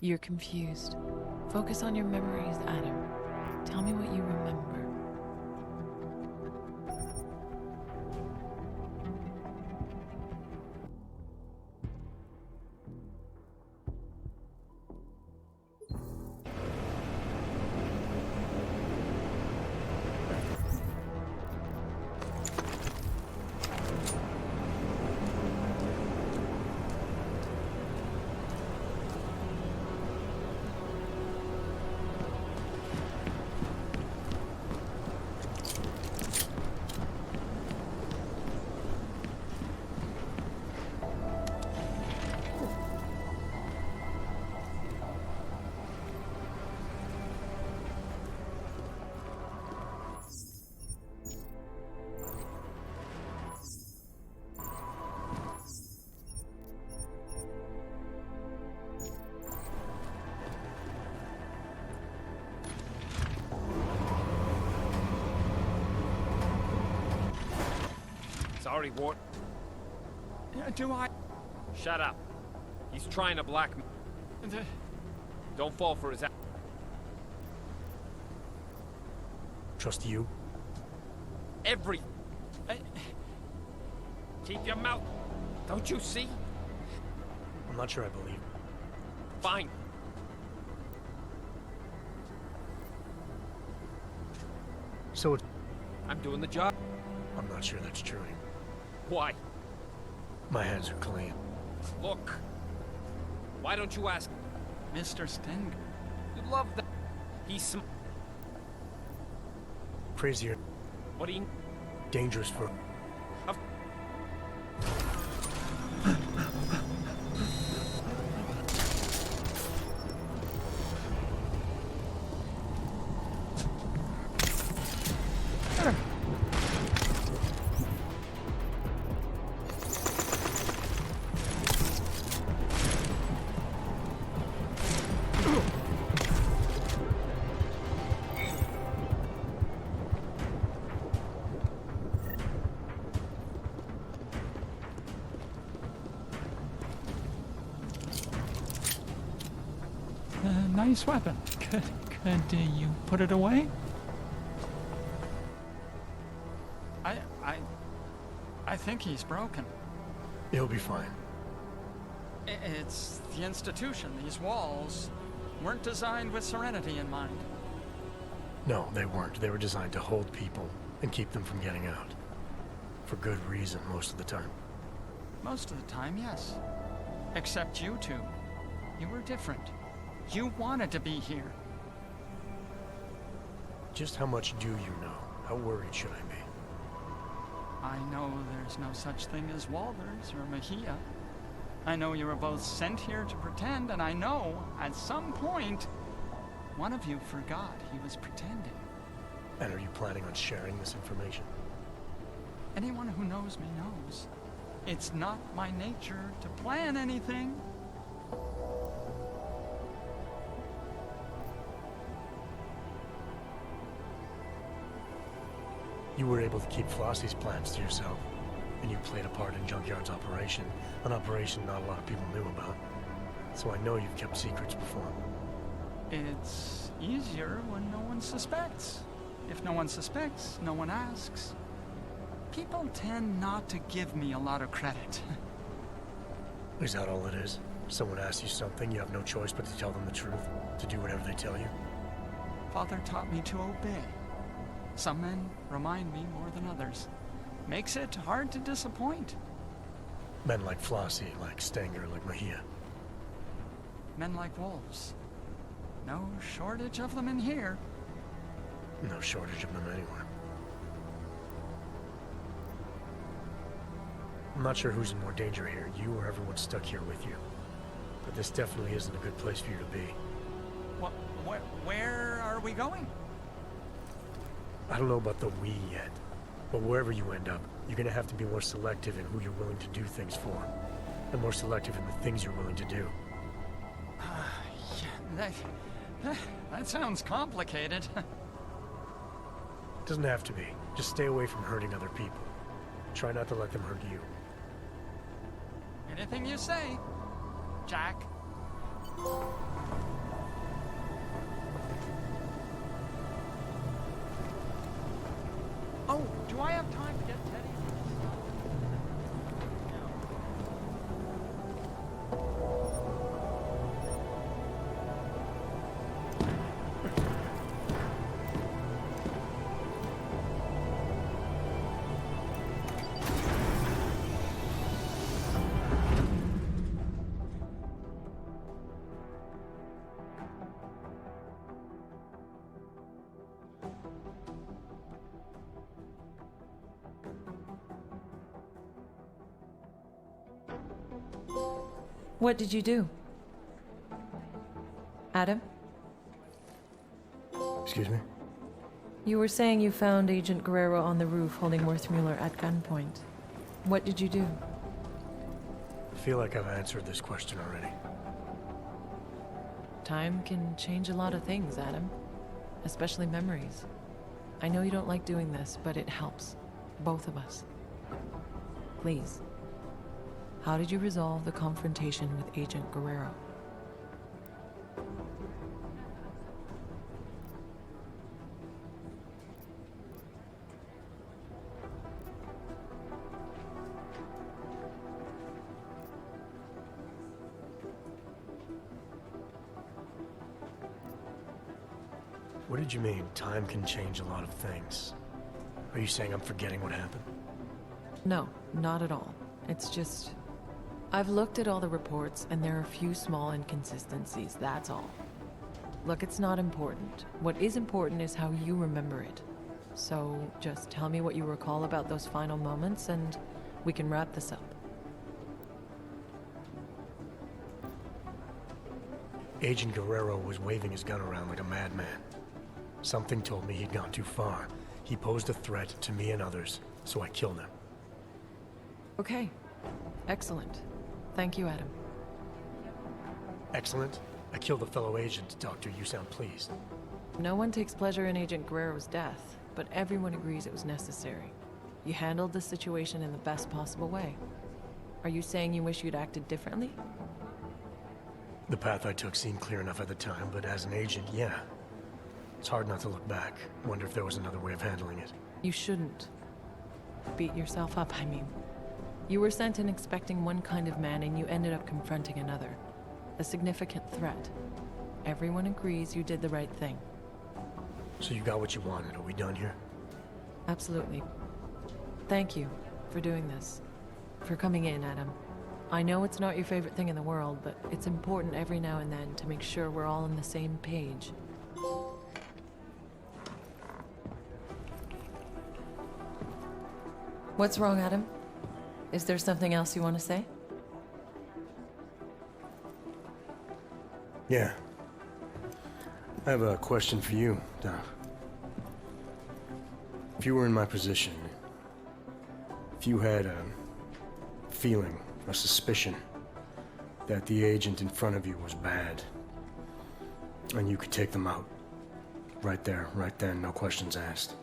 You're confused. Focus on your memories, Adam. Tell me what you remember. Sorry, Ward. Do I? Shut up. He's trying to blackmail. Don't fall for his... Trust you? Every... Keep your mouth... Don't you see? I'm not sure I believe. Fine. So it's... I'm doing the job. I'm not sure that's true anymore. Why? My hands are clean. Look. Why don't you ask... Mr. Stenger. You'd love that. He's Crazier. What do you... Dangerous for... Nice weapon. Could you put it away? I think he's broken. He'll be fine. It's the institution. These walls weren't designed with serenity in mind. No, they weren't. They were designed to hold people and keep them from getting out. For good reason, most of the time. Most of the time, yes. Except you two. You were different. You wanted to be here. Just how much do you know? How worried should I be? I know there's no such thing as Walters or Mejia. I know you were both sent here to pretend, and I know, at some point, one of you forgot he was pretending. And are you planning on sharing this information? Anyone who knows me knows. It's not my nature to plan anything. You were able to keep Flossie's plans to yourself, and you played a part in Junkyard's operation, an operation not a lot of people knew about. So I know you've kept secrets before. It's easier when no one suspects. If no one suspects, no one asks. People tend not to give me a lot of credit. Is that all it is? Someone asks you something, you have no choice but to tell them the truth, to do whatever they tell you? Father taught me to obey. Some men remind me more than others. Makes it hard to disappoint. Men like Flossie, like Stenger, like Mejia. Men like wolves. No shortage of them in here. No shortage of them anywhere. I'm not sure who's in more danger here, you or everyone stuck here with you. But this definitely isn't a good place for you to be. Where are we going? I don't know about the we yet, but wherever you end up, you're gonna have to be more selective in who you're willing to do things for, and more selective in the things you're willing to do. That sounds complicated. Doesn't have to be. Just stay away from hurting other people. Try not to let them hurt you. Anything you say, Jack. Oh, do I have time to get Teddy? What did you do? Adam? Excuse me? You were saying you found Agent Guerrero on the roof holding Worthmuller at gunpoint. What did you do? I feel like I've answered this question already. Time can change a lot of things, Adam. Especially memories. I know you don't like doing this, but it helps. Both of us. Please. How did you resolve the confrontation with Agent Guerrero? What did you mean, time can change a lot of things? Are you saying I'm forgetting what happened? No, not at all. It's just... I've looked at all the reports, and there are a few small inconsistencies, that's all. Look, it's not important. What is important is how you remember it. So, just tell me what you recall about those final moments, and we can wrap this up. Agent Guerrero was waving his gun around like a madman. Something told me he'd gone too far. He posed a threat to me and others, so I killed him. Okay. Excellent. Thank you, Adam. Excellent? I killed a fellow agent, Doctor. You sound pleased. No one takes pleasure in Agent Guerrero's death, but everyone agrees it was necessary. You handled the situation in the best possible way. Are you saying you wish you'd acted differently? The path I took seemed clear enough at the time, but as an agent, yeah. It's hard not to look back. Wonder if there was another way of handling it. You shouldn't. Beat yourself up, I mean. You were sent in expecting one kind of man and you ended up confronting another. A significant threat. Everyone agrees you did the right thing. So you got what you wanted. Are we done here? Absolutely. Thank you for doing this. For coming in, Adam. I know it's not your favorite thing in the world, but it's important every now and then to make sure we're all on the same page. What's wrong, Adam? Is there something else you want to say? Yeah. I have a question for you, Doc. If you were in my position, if you had a feeling, a suspicion, that the agent in front of you was bad, and you could take them out, right there, right then, no questions asked,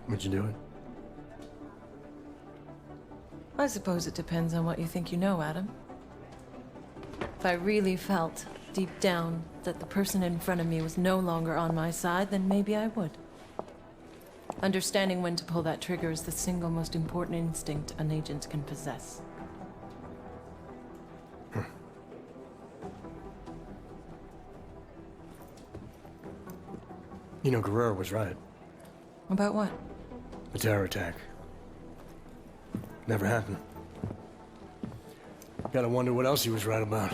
would you do it? I suppose it depends on what you think you know, Adam. If I really felt, deep down, that the person in front of me was no longer on my side, then maybe I would. Understanding when to pull that trigger is the single most important instinct an agent can possess. You know, Guerrero was right. About what? The terror attack. Never happened. Gotta wonder what else he was right about.